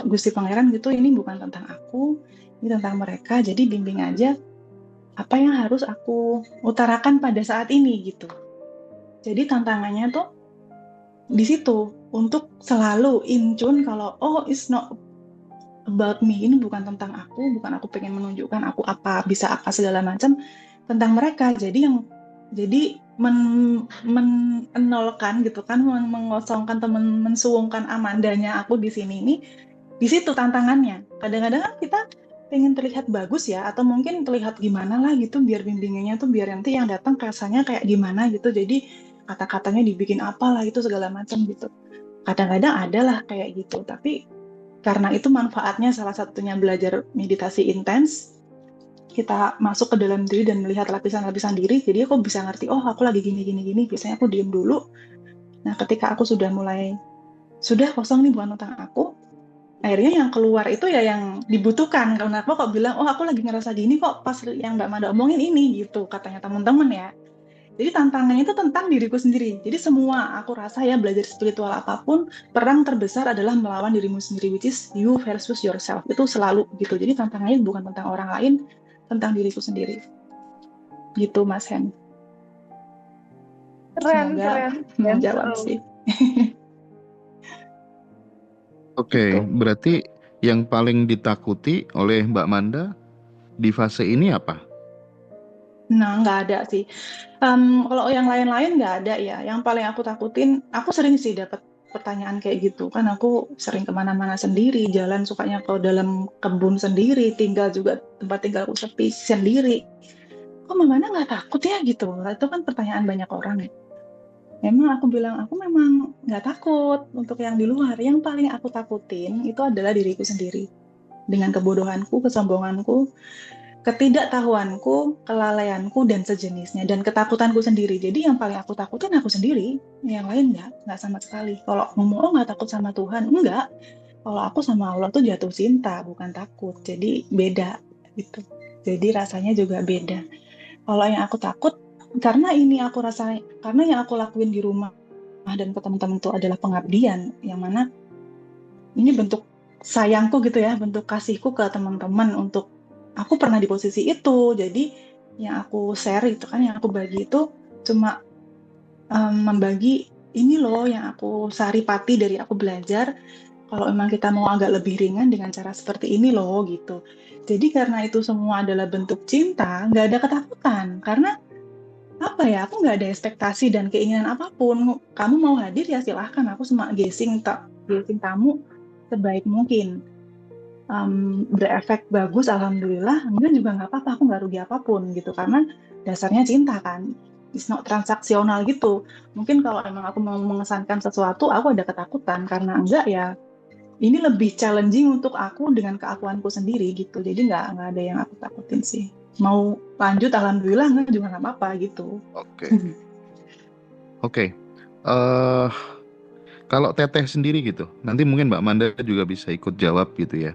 Gusti Pangeran gitu, ini bukan tentang aku, ini tentang mereka. Jadi bimbing aja apa yang harus aku utarakan pada saat ini gitu. Jadi tantangannya tuh di situ untuk selalu in tune kalau it's not about me, ini bukan tentang aku, bukan aku pengen menunjukkan aku apa, bisa apa segala macam, tentang mereka. Jadi menolkan gitu kan, mengosongkan mensuungkan Amandanya aku di sini ini, di situ tantangannya. Kadang-kadang kan kita pengen terlihat bagus ya, atau mungkin terlihat gimana lah gitu, biar bimbingannya tuh biar nanti yang datang rasanya kayak gimana gitu, jadi kata-katanya dibikin apalah itu segala macam gitu. Kadang-kadang adalah kayak gitu, tapi karena itu manfaatnya salah satunya belajar meditasi intens, kita masuk ke dalam diri dan melihat lapisan-lapisan diri, jadi aku bisa ngerti, oh aku lagi gini, biasanya aku diem dulu. Nah ketika aku sudah kosong nih bukan tentang aku, akhirnya yang keluar itu ya yang dibutuhkan. Karena aku kok bilang, oh aku lagi ngerasa gini kok pas yang Mbak Manda omongin ini gitu, katanya teman-teman ya. Jadi tantangannya itu tentang diriku sendiri. Jadi semua aku rasa ya belajar spiritual apapun, perang terbesar adalah melawan dirimu sendiri, which is you versus yourself. Itu selalu gitu. Jadi tantangannya bukan tentang orang lain, tentang diriku sendiri. Gitu Mas Hen. Semoga menjawab sih. Oke, Gitu. berarti yang paling ditakuti oleh Mbak Manda di fase ini apa? Nah, nggak ada sih. Kalau yang lain-lain nggak ada ya. Yang paling aku takutin, aku sering sih dapat pertanyaan kayak gitu. Kan aku sering kemana-mana sendiri, jalan sukanya ke dalam kebun sendiri, tinggal juga tempat tinggalku sepi sendiri. Kok Mamana nggak takut ya gitu? Itu kan pertanyaan banyak orang ya. Memang aku bilang, aku memang nggak takut untuk yang di luar. Yang paling aku takutin itu adalah diriku sendiri. Dengan kebodohanku, kesombonganku, ketidaktahuanku, kelalaianku, dan sejenisnya, dan ketakutanku sendiri. Jadi yang paling aku takutin aku sendiri, yang lain nggak sama sekali. Kalau ngomong, nggak takut sama Tuhan, enggak. Kalau aku sama Allah tuh jatuh cinta, bukan takut. Jadi beda gitu. Jadi rasanya juga beda. Kalau yang aku takut, karena yang aku lakuin di rumah dan ke teman-teman itu adalah pengabdian, yang mana ini bentuk sayangku gitu ya, bentuk kasihku ke teman-teman untuk aku pernah di posisi itu. Jadi yang aku share itu kan, yang aku bagi itu cuma membagi ini loh yang aku saripati dari aku belajar. Kalau memang kita mau agak lebih ringan dengan cara seperti ini loh gitu. Jadi karena itu semua adalah bentuk cinta, nggak ada ketakutan. Karena apa ya, aku nggak ada ekspektasi dan keinginan apapun. Kamu mau hadir ya silahkan, aku cuma guessing tamu sebaik mungkin. Berefek bagus alhamdulillah, enggak juga nggak apa-apa, aku nggak rugi apapun gitu, karena dasarnya cinta kan, it's not transaksional gitu. Mungkin kalau emang aku mau mengesankan sesuatu, aku ada ketakutan, karena enggak ya ini lebih challenging untuk aku dengan keakuanku sendiri gitu, jadi nggak ada yang aku takutin sih. Mau lanjut alhamdulillah, enggak juga nggak apa-apa gitu. Oke. Kalau Teteh sendiri gitu, nanti mungkin Mbak Manda juga bisa ikut jawab gitu ya.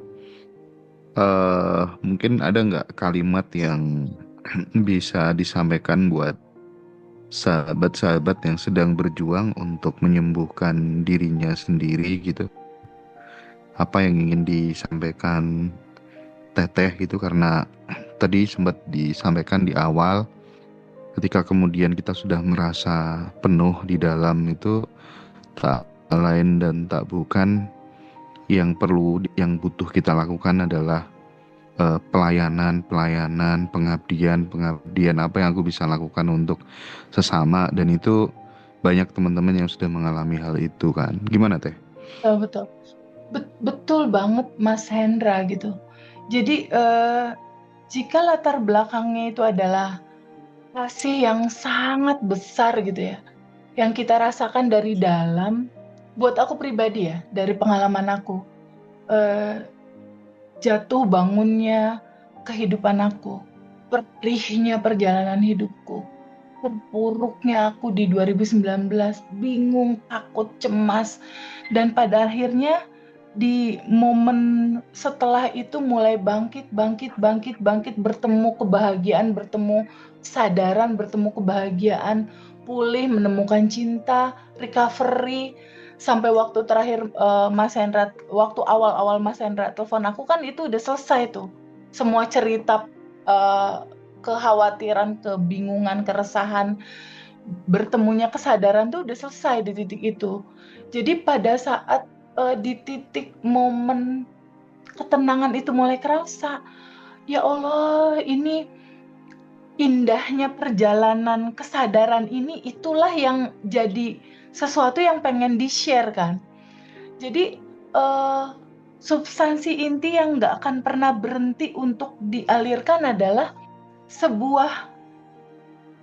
Mungkin ada nggak kalimat yang bisa disampaikan buat sahabat-sahabat yang sedang berjuang untuk menyembuhkan dirinya sendiri gitu? Apa yang ingin disampaikan Teteh gitu, karena tadi sempat disampaikan di awal, ketika kemudian kita sudah merasa penuh di dalam itu, tak lain dan tak bukan, yang butuh kita lakukan adalah pelayanan, pengabdian apa yang aku bisa lakukan untuk sesama, dan itu banyak teman-teman yang sudah mengalami hal itu kan. Gimana Teh? Betul, betul. Betul banget Mas Hendra gitu. Jadi jika latar belakangnya itu adalah kasih yang sangat besar gitu ya, yang kita rasakan dari dalam, buat aku pribadi ya, dari pengalaman aku, eh, jatuh bangunnya kehidupan aku, perihnya perjalanan hidupku, terpuruknya aku di 2019, bingung, takut, cemas, dan pada akhirnya di momen setelah itu mulai bangkit, bangkit, bangkit, bangkit, bertemu kebahagiaan, bertemu kesadaran, bertemu kebahagiaan, pulih, menemukan cinta, recovery, sampai waktu terakhir Mas Hendra, waktu awal-awal Mas Hendra telepon aku kan itu udah selesai tuh, semua cerita kekhawatiran, kebingungan, keresahan, bertemunya kesadaran tuh udah selesai di titik itu. Jadi pada saat di titik momen ketenangan itu mulai kerasa, ya Allah, ini indahnya perjalanan kesadaran ini, itulah yang jadi sesuatu yang pengen di-share kan. Jadi substansi inti yang nggak akan pernah berhenti untuk dialirkan adalah sebuah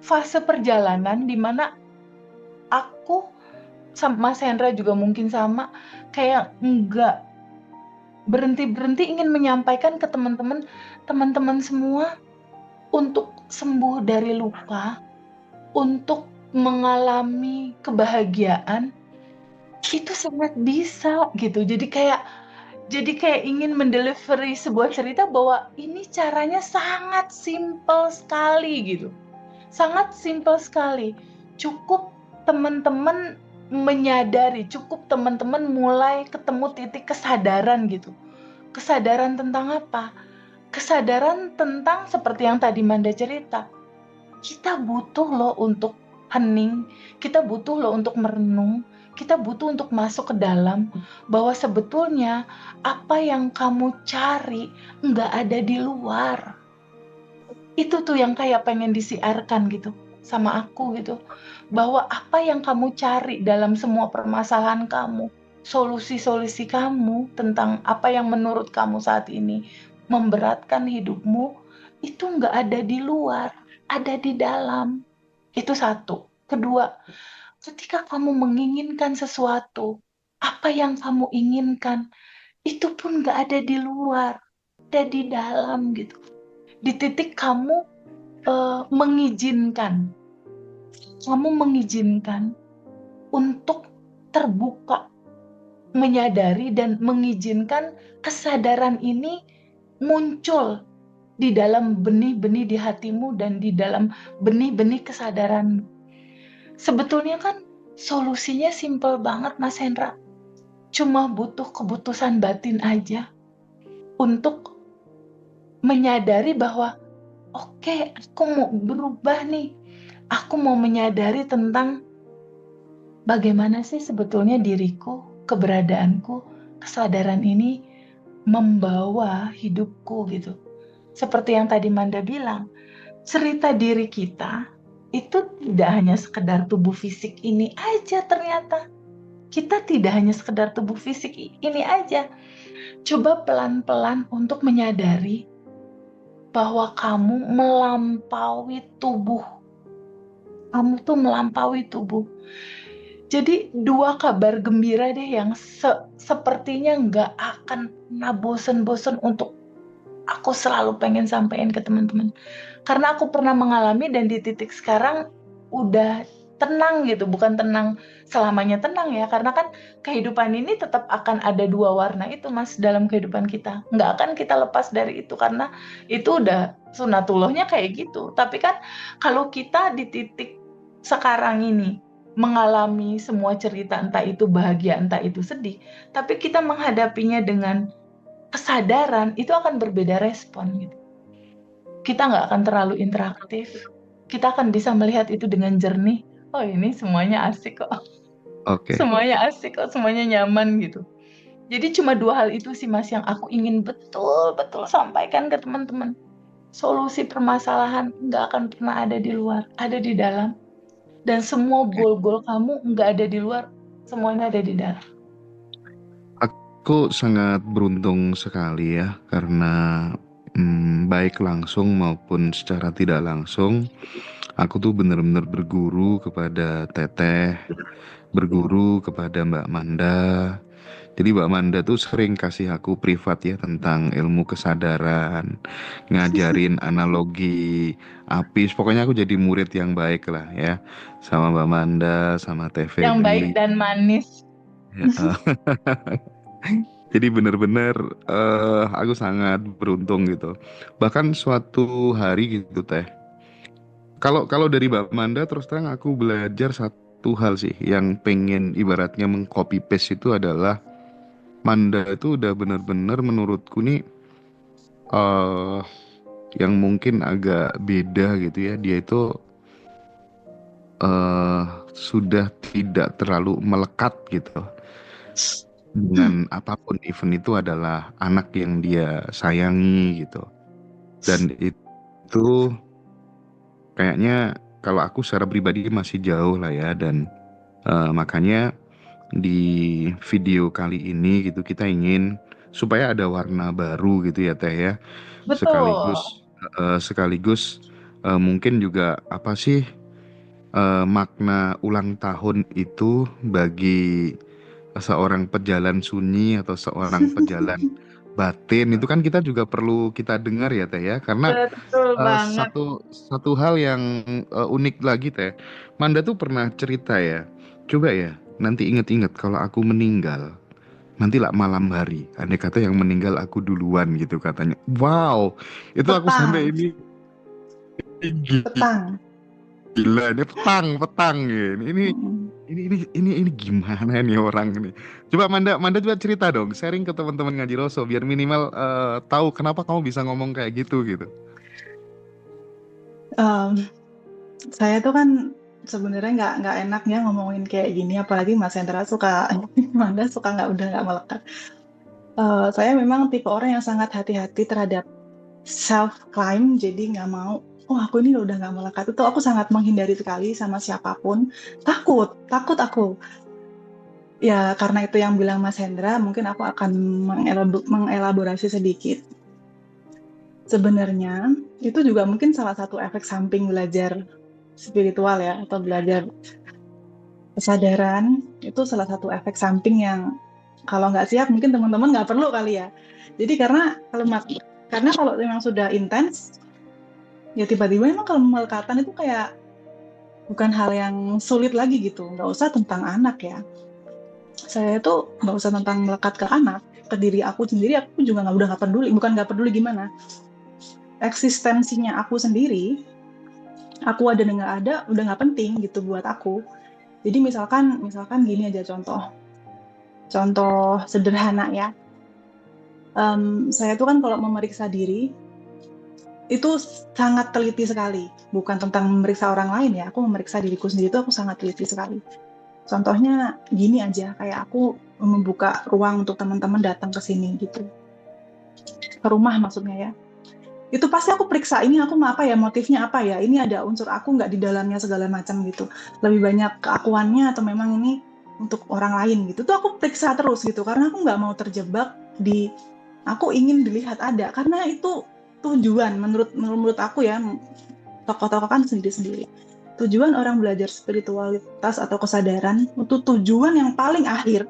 fase perjalanan di mana aku sama Mas Hendra juga mungkin sama, kayak nggak berhenti-berhenti ingin menyampaikan ke teman-teman semua untuk sembuh dari luka, untuk mengalami kebahagiaan, itu sangat bisa gitu. Jadi kayak ingin mendelivery sebuah cerita bahwa ini caranya sangat simpel sekali gitu. Sangat simpel sekali. Cukup teman-teman menyadari, cukup teman-teman mulai ketemu titik kesadaran gitu. Kesadaran tentang apa? Kesadaran tentang seperti yang tadi Manda cerita. Kita butuh loh untuk hening, kita butuh loh untuk merenung, kita butuh untuk masuk ke dalam, bahwa sebetulnya apa yang kamu cari nggak ada di luar. Itu tuh yang kayak pengen disiarkan gitu sama aku gitu, bahwa apa yang kamu cari dalam semua permasalahan kamu, solusi-solusi kamu tentang apa yang menurut kamu saat ini memberatkan hidupmu, itu nggak ada di luar, ada di dalam. Itu satu. Kedua, ketika kamu menginginkan sesuatu, apa yang kamu inginkan, itu pun nggak ada di luar, ada di dalam gitu. Di titik kamu mengizinkan untuk terbuka, menyadari dan mengizinkan kesadaran ini muncul di dalam benih-benih di hatimu dan di dalam benih-benih kesadaran. Sebetulnya kan solusinya simpel banget Mas Hendra. Cuma butuh keputusan batin aja untuk menyadari bahwa oke, aku mau berubah nih. Aku mau menyadari tentang bagaimana sih sebetulnya diriku, keberadaanku, kesadaran ini membawa hidupku gitu. Seperti yang tadi Manda bilang, cerita diri kita itu tidak hanya sekedar tubuh fisik ini aja ternyata. Kita tidak hanya sekedar tubuh fisik ini aja. Coba pelan-pelan untuk menyadari bahwa kamu melampaui tubuh. Kamu tuh melampaui tubuh. Jadi dua kabar gembira deh yang sepertinya nggak akan pernah bosen-bosen untuk aku selalu pengen sampein ke teman-teman. Karena aku pernah mengalami dan di titik sekarang udah tenang gitu. Bukan tenang selamanya tenang ya. Karena kan kehidupan ini tetap akan ada dua warna itu Mas dalam kehidupan kita. Nggak akan kita lepas dari itu karena itu udah sunatullahnya kayak gitu. Tapi kan kalau kita di titik sekarang ini mengalami semua cerita, entah itu bahagia, entah itu sedih, tapi kita menghadapinya dengan kesadaran, itu akan berbeda respon gitu. Kita nggak akan terlalu interaktif, kita akan bisa melihat itu dengan jernih. Oh ini semuanya asik kok, Oke. semuanya asik kok, semuanya nyaman gitu. Jadi cuma 2 hal itu sih Mas yang aku ingin betul-betul sampaikan ke teman-teman. Solusi permasalahan nggak akan pernah ada di luar, ada di dalam. Dan semua Oke. goal-goal kamu nggak ada di luar, semuanya ada di dalam. Aku sangat beruntung sekali ya karena baik langsung maupun secara tidak langsung aku tuh benar-benar berguru kepada Teteh, berguru kepada Mbak Manda. Jadi Mbak Manda tuh sering kasih aku privat ya tentang ilmu kesadaran, ngajarin analogi apis. Pokoknya aku jadi murid yang baik lah ya sama Mbak Manda, sama Teh Yang baik Feby. dan manis. Ya, jadi benar-benar aku sangat beruntung gitu. Bahkan suatu hari gitu Teh. Kalau kalau dari Mbak Manda terus terang aku belajar satu hal sih yang pengen ibaratnya mengcopy paste itu adalah Manda itu udah benar-benar menurutku nih eh yang mungkin agak beda gitu ya. Dia itu eh sudah tidak terlalu melekat gitu dengan apapun, event itu adalah anak yang dia sayangi gitu. Dan itu kayaknya kalau aku secara pribadi masih jauh lah ya, dan makanya di video kali ini gitu kita ingin supaya ada warna baru gitu ya Teh ya, Betul. sekaligus mungkin juga apa sih makna ulang tahun itu bagi seorang pejalan sunyi atau seorang pejalan batin, itu kan kita juga perlu kita dengar ya Teh ya, karena Betul banget. satu satu hal yang unik lagi Teh, Manda tuh pernah cerita ya, coba ya nanti inget-inget kalau aku meninggal nanti lah malam hari, andai kata yang meninggal aku duluan gitu katanya. Wow, itu aku Petang, sampai ini petang. gila, ini petang petang ya. Mm. Ini gimana nih orang ini? Coba Manda, Manda juga cerita dong, sharing ke teman-teman ngaji Roso biar minimal tahu kenapa kamu bisa ngomong kayak gitu gitu. Em, saya tuh kan sebenarnya nggak enaknya ngomongin kayak gini, apalagi Mas Hendra suka, Manda suka udah nggak melekat. Saya memang tipe orang yang sangat hati-hati terhadap self claim, jadi nggak mau. Oh aku ini udah nggak melekat, itu aku sangat menghindari sekali sama siapapun. Takut aku. Ya karena itu yang bilang Mas Hendra, mungkin aku akan mengelaborasi sedikit. Sebenarnya itu juga mungkin salah satu efek samping belajar spiritual ya, atau belajar kesadaran, itu salah satu efek samping yang kalau nggak siap mungkin teman-teman nggak perlu kali ya. Jadi karena kalau memang sudah intens, ya tiba-tiba memang kalau melekatan itu kayak bukan hal yang sulit lagi gitu. Nggak usah tentang anak ya. Saya itu nggak usah tentang melekat ke anak, ke diri aku sendiri aku juga udah nggak peduli. Bukan nggak peduli gimana, eksistensinya aku sendiri, aku ada dan nggak ada udah nggak penting gitu buat aku. Jadi misalkan gini aja contoh sederhana ya. Saya tuh kan kalau memeriksa diri itu sangat teliti sekali, bukan tentang memeriksa orang lain ya, aku memeriksa diriku sendiri itu aku sangat teliti sekali. Contohnya gini aja, kayak aku membuka ruang untuk teman-teman datang ke sini gitu, ke rumah maksudnya ya. Itu pasti aku periksa, ini aku mau apa ya, motifnya apa ya, ini ada unsur aku nggak di dalamnya segala macam gitu. Lebih banyak keakuannya atau memang ini untuk orang lain gitu. Tuh aku periksa terus gitu, karena aku nggak mau terjebak di aku ingin dilihat ada, karena itu tujuan menurut aku ya, tokoh-tokoh kan sendiri-sendiri. Tujuan orang belajar spiritualitas atau kesadaran itu tujuan yang paling akhir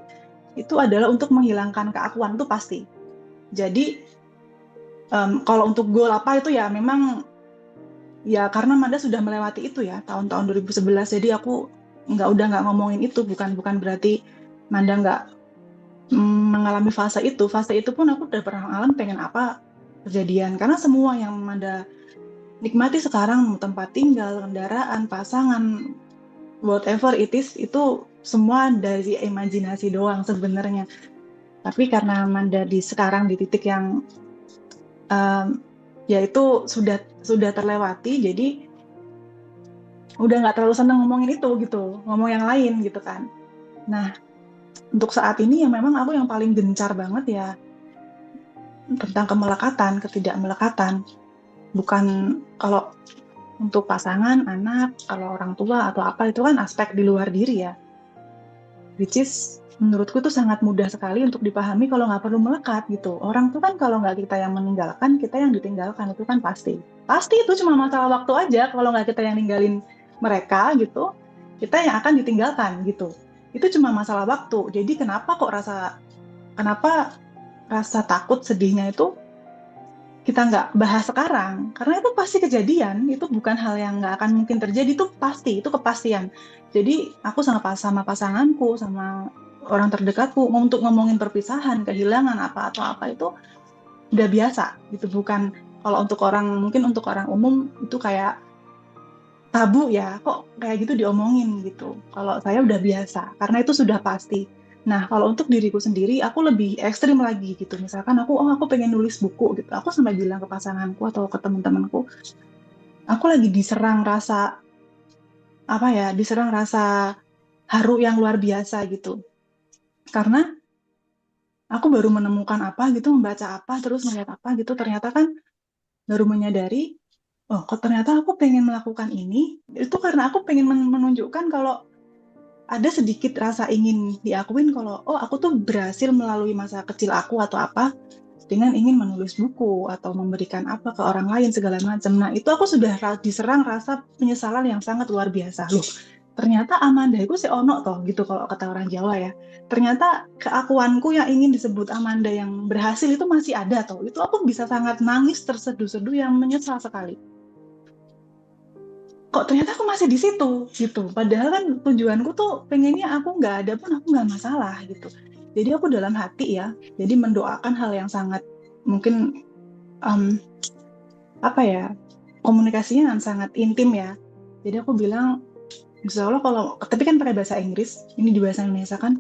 itu adalah untuk menghilangkan keakuan itu pasti. Jadi kalau untuk goal apa itu ya memang ya karena Manda sudah melewati itu ya tahun-tahun 2011, jadi aku udah nggak ngomongin itu, bukan berarti Manda nggak mengalami fase itu pun aku udah pernah ngalamin pengen apa kejadian, karena semua yang Manda nikmati sekarang, tempat tinggal, kendaraan, pasangan, whatever it is, itu semua dari imajinasi doang sebenarnya. Tapi karena Manda sekarang di titik yang ya itu sudah terlewati, jadi udah nggak terlalu seneng ngomongin itu gitu, ngomong yang lain gitu kan. Nah, untuk saat ini ya memang aku yang paling gencar banget ya tentang kemelekatan, ketidakmelekatan. Bukan kalau untuk pasangan, anak, kalau orang tua atau apa itu kan aspek di luar diri ya. Which is menurutku itu sangat mudah sekali untuk dipahami kalau nggak perlu melekat gitu. Orang tuh kan kalau nggak kita yang meninggalkan, kita yang ditinggalkan itu kan pasti. Pasti itu cuma masalah waktu aja kalau nggak kita yang ninggalin mereka gitu, kita yang akan ditinggalkan gitu. Itu cuma masalah waktu. Jadi kenapa rasa takut sedihnya itu kita nggak bahas sekarang, karena itu pasti kejadian, itu bukan hal yang nggak akan mungkin terjadi, itu pasti, itu kepastian. Jadi aku sama pasanganku, sama orang terdekatku, untuk ngomongin perpisahan, kehilangan apa atau apa itu udah biasa, gitu. Bukan kalau mungkin untuk orang umum itu kayak tabu ya, kok kayak gitu diomongin gitu. Kalau saya udah biasa, karena itu sudah pasti. Nah, kalau untuk diriku sendiri, aku lebih ekstrim lagi gitu. Misalkan aku pengen nulis buku gitu. Aku sampai bilang ke pasanganku atau ke teman-temanku, aku lagi diserang rasa haru yang luar biasa gitu. Karena aku baru menemukan apa gitu, membaca apa, terus melihat apa gitu, ternyata kan baru menyadari, oh kok ternyata aku pengen melakukan ini, itu karena aku pengen menunjukkan kalau ada sedikit rasa ingin diakuin kalau aku tuh berhasil melalui masa kecil aku atau apa dengan ingin menulis buku atau memberikan apa ke orang lain segala macam. Nah itu aku sudah diserang rasa penyesalan yang sangat luar biasa loh. Ternyata Amanda itu si ono toh gitu kalau kata orang Jawa ya. Ternyata keakuanku yang ingin disebut Amanda yang berhasil itu masih ada toh. Itu aku bisa sangat nangis terseduh-seduh yang menyesal sekali. Kok ternyata aku masih di situ gitu. Padahal kan tujuanku tuh pengennya aku nggak ada pun aku nggak masalah gitu. Jadi aku dalam hati ya, jadi mendoakan hal yang sangat mungkin komunikasinya yang sangat intim ya. Jadi aku bilang, insya Allah tapi kan pakai bahasa Inggris, ini di bahasa Indonesia kan,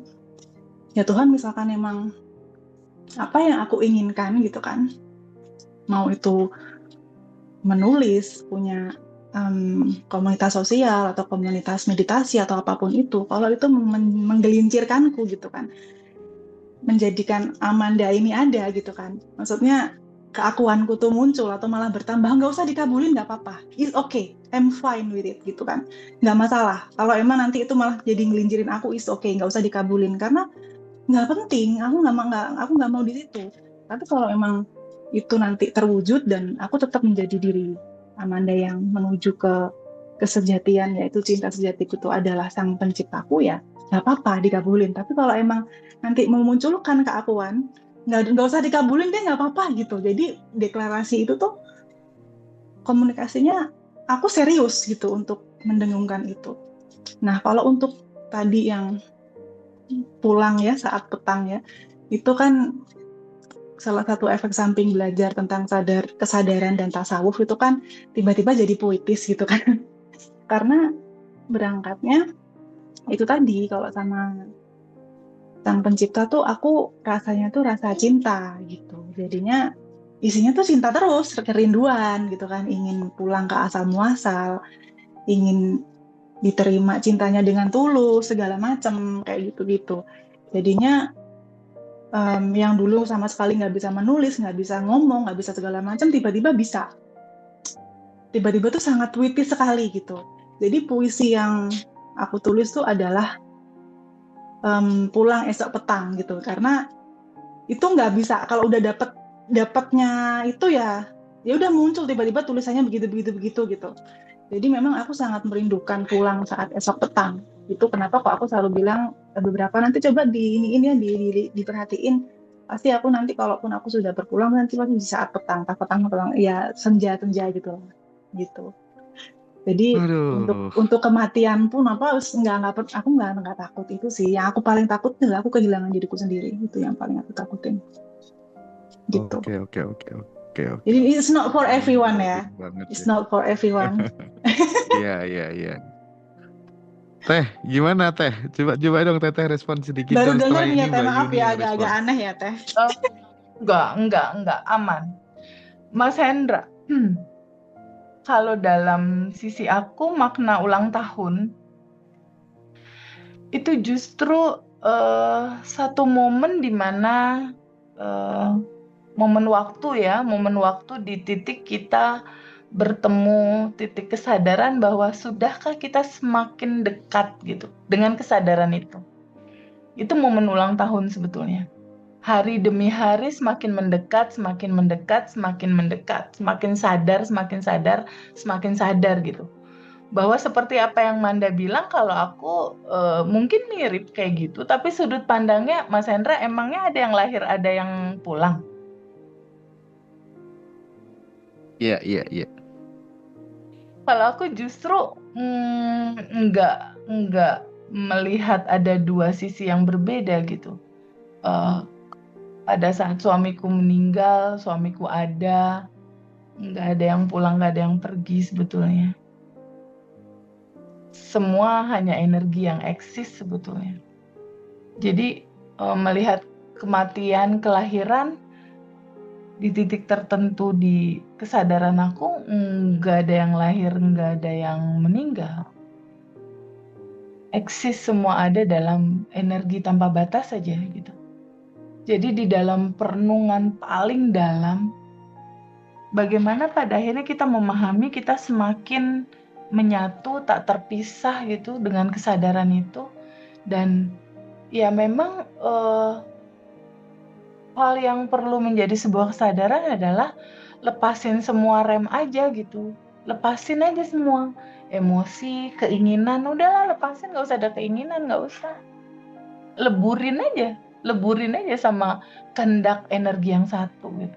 ya Tuhan misalkan emang apa yang aku inginkan gitu kan, mau itu menulis, punya komunitas sosial atau komunitas meditasi atau apapun itu, kalau itu menggelincirkanku gitu kan, menjadikan Amanda ini ada gitu kan, maksudnya keakuanku tuh muncul atau malah bertambah, nggak usah dikabulin nggak apa-apa, it's okay, I'm fine with it gitu kan, nggak masalah. Kalau emang nanti itu malah jadi ngelincirin aku, it's okay, nggak usah dikabulin karena nggak penting, aku nggak mau di situ. Tapi kalau emang itu nanti terwujud dan aku tetap menjadi diri Amanda yang menuju ke kesejatian, yaitu cinta sejatiku itu adalah sang penciptaku, ya nggak apa-apa dikabulin. Tapi kalau emang nanti memunculkan keakuan, nggak usah dikabulin deh, nggak apa-apa gitu. Jadi deklarasi itu tuh komunikasinya aku serius gitu untuk mendengungkan itu. Nah kalau untuk tadi yang pulang ya saat petang ya, itu kan salah satu efek samping belajar tentang kesadaran dan tasawuf itu kan tiba-tiba jadi puitis gitu kan. Karena berangkatnya itu tadi, kalau sama sang pencipta tuh aku rasanya tuh rasa cinta gitu. Jadinya isinya tuh cinta terus, kerinduan gitu kan, ingin pulang ke asal muasal, ingin diterima cintanya dengan tulus segala macam kayak gitu-gitu. Jadinya yang dulu sama sekali nggak bisa menulis, nggak bisa ngomong, nggak bisa segala macam, tiba-tiba bisa. Tiba-tiba tuh sangat puitis sekali gitu. Jadi puisi yang aku tulis tuh adalah pulang esok petang gitu. Karena itu nggak bisa, kalau udah dapatnya itu ya udah muncul tiba-tiba tulisannya begitu gitu. Jadi memang aku sangat merindukan pulang saat esok petang. Itu kenapa kok aku selalu bilang beberapa nanti coba ini ya diperhatiin. Pasti aku nanti kalaupun aku sudah berpulang nanti pasti di saat petang ya senja gitu. Jadi Aduh. untuk kematian pun aku nggak takut itu sih. Yang aku paling takut adalah aku kehilangan diriku sendiri. Itu yang paling aku takutin. Gitu. Oke. Jadi it's not for everyone ya. Banget It's ya. not for everyone. Iya. Teh, gimana Teh? Coba dong Teh respon sedikit Baru dong, dengar setelah nih ini ya Teh, Mbak maaf Yuni ya yang agak-agak respon. aneh ya Teh. Enggak, aman. Mas Hendra, kalau dalam sisi aku makna ulang tahun itu justru satu momen di mana momen waktu di titik kita bertemu titik kesadaran bahwa sudahkah kita semakin dekat gitu dengan kesadaran itu. Itu momen ulang tahun sebetulnya. Hari demi hari semakin mendekat, semakin mendekat, semakin mendekat, semakin sadar, semakin sadar gitu. Bahwa seperti apa yang Manda bilang, kalau aku mungkin mirip kayak gitu, tapi sudut pandangnya Mas Hendra, emangnya ada yang lahir, ada yang pulang? Iya. Kalau aku justru nggak melihat ada dua sisi yang berbeda gitu. Pada saat suamiku meninggal, suamiku ada, nggak ada yang pulang, nggak ada yang pergi sebetulnya. Semua hanya energi yang eksis sebetulnya. Jadi melihat kematian, kelahiran di titik tertentu di kesadaran aku, nggak ada yang lahir, nggak ada yang meninggal. Eksis, semua ada dalam energi tanpa batas saja gitu. Jadi di dalam perenungan paling dalam, bagaimana pada akhirnya kita memahami kita semakin menyatu, tak terpisah gitu dengan kesadaran itu. Dan ya memang hal yang perlu menjadi sebuah kesadaran adalah lepasin semua rem aja gitu. Lepasin aja semua. Emosi, keinginan, udahlah lepasin, nggak usah ada keinginan, nggak usah. Leburin aja sama kehendak energi yang satu gitu.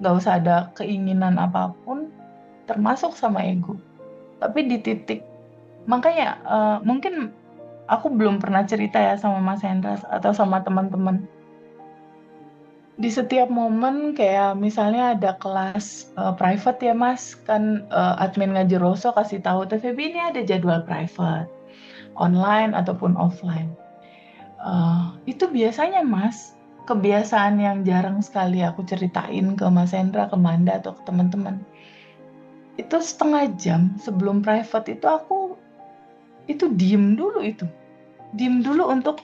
Nggak usah ada keinginan apapun, termasuk sama ego. Tapi di titik, makanya mungkin aku belum pernah cerita ya sama Mas Hendra atau sama teman-teman. Di setiap momen kayak misalnya ada kelas private ya Mas, kan admin Ngaji Roso kasih tahu TVB ini ada jadwal private, online ataupun offline. Itu biasanya Mas, kebiasaan yang jarang sekali aku ceritain ke Mas Hendra, ke Manda atau ke teman-teman. Itu setengah jam sebelum private itu aku itu diem dulu untuk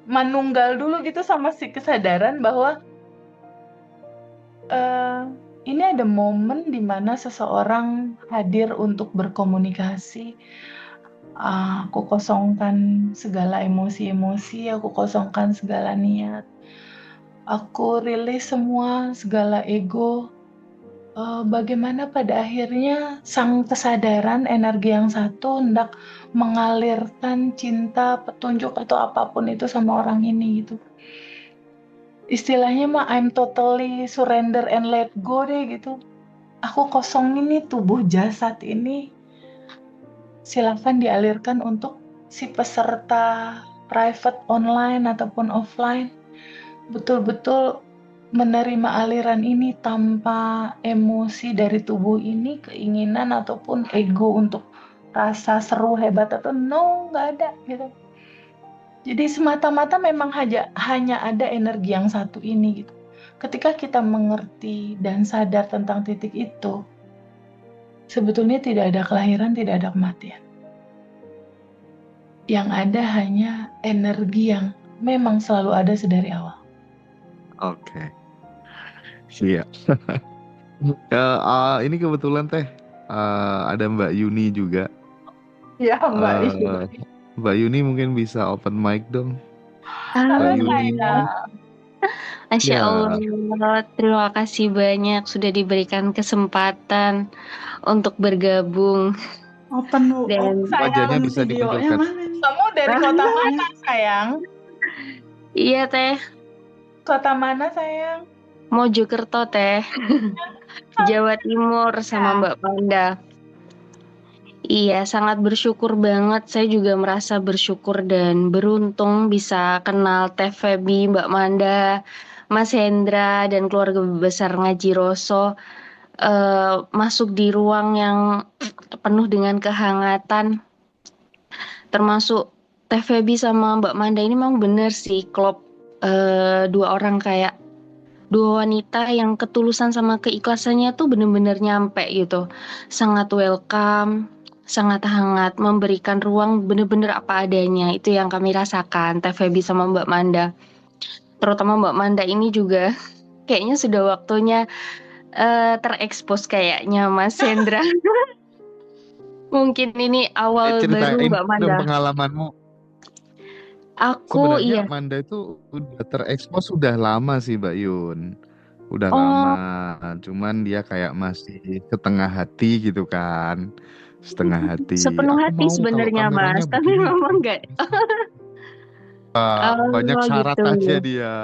menunggal dulu gitu sama si kesadaran bahwa ini ada momen di mana seseorang hadir untuk berkomunikasi. Aku kosongkan segala emosi-emosi, aku kosongkan segala niat. Aku rilis semua segala ego. Bagaimana pada akhirnya sang kesadaran energi yang satu hendak mengalirkan cinta, petunjuk atau apapun itu sama orang ini gitu. Istilahnya mah I'm totally surrender and let go deh gitu. Aku kosongin nih tubuh jasad ini. Silakan dialirkan untuk si peserta private online ataupun offline. Betul-betul menerima aliran ini tanpa emosi dari tubuh ini, keinginan ataupun ego untuk rasa seru, hebat atau no, nggak ada gitu. Jadi semata-mata memang hanya ada energi yang satu ini gitu. Ketika kita mengerti dan sadar tentang titik itu, sebetulnya tidak ada kelahiran, tidak ada kematian. Yang ada hanya energi yang memang selalu ada sedari awal. Oke. Siap. Ini kebetulan Teh ada Mbak Yuni juga. Ya Mbak Yuni. Mbak Yuni mungkin bisa open mic dong. Halo Mbak Yuni. Masya Ya. Allah, terima kasih banyak sudah diberikan kesempatan untuk bergabung. Open Dan wajahnya bisa videonya dimunculkan. mana nih? Kamu dari kota mana sayang? Iya Teh, Kota mana sayang? Mojokerto Teh, Jawa Timur sama Mbak Panda. Iya, sangat bersyukur banget. Saya juga merasa bersyukur dan beruntung bisa kenal Teh Feby, Mbak Manda, Mas Hendra, dan keluarga besar Ngaji Roso. Masuk di ruang yang penuh dengan kehangatan. Termasuk Teh Feby sama Mbak Manda ini memang benar sih klop dua orang kayak dua wanita yang ketulusan sama keikhlasannya tuh bener-bener nyampe gitu. Sangat welcome, sangat hangat, memberikan ruang bener-bener apa adanya. Itu yang kami rasakan, Teh Feby sama Mbak Manda. Terutama Mbak Manda ini juga kayaknya sudah waktunya terekspos kayaknya Mas Hendra. Mungkin ini awal baru Ceritain Mbak dong Manda. pengalamanmu. Aku Sebenarnya iya. Manda itu udah terekspos sudah lama sih Mbak Yun. Udah Oh, lama, cuman dia kayak masih setengah hati gitu kan. Setengah hati. sepenuh Aku hati mau kalau sebenarnya kameranya Mas, tapi begini. memang enggak. Banyak Oh syarat gitu. aja dia.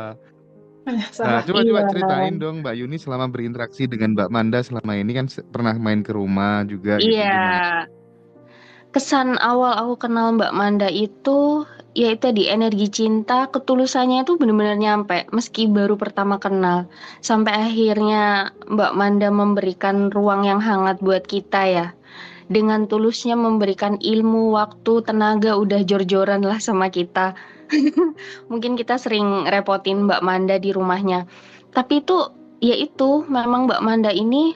Banyak Nah, syarat. coba Iya. ceritain dong Mbak Yuni selama berinteraksi dengan Mbak Manda selama ini kan pernah main ke rumah juga gitu. Iya. Gimana? Kesan awal aku kenal Mbak Manda itu ya itu di energi cinta, ketulusannya itu benar-benar nyampe meski baru pertama kenal. Sampai akhirnya Mbak Manda memberikan ruang yang hangat buat kita ya. Dengan tulusnya memberikan ilmu, waktu, tenaga udah jor-joran lah sama kita. Mungkin kita sering repotin Mbak Manda di rumahnya. Tapi itu ya itu memang Mbak Manda ini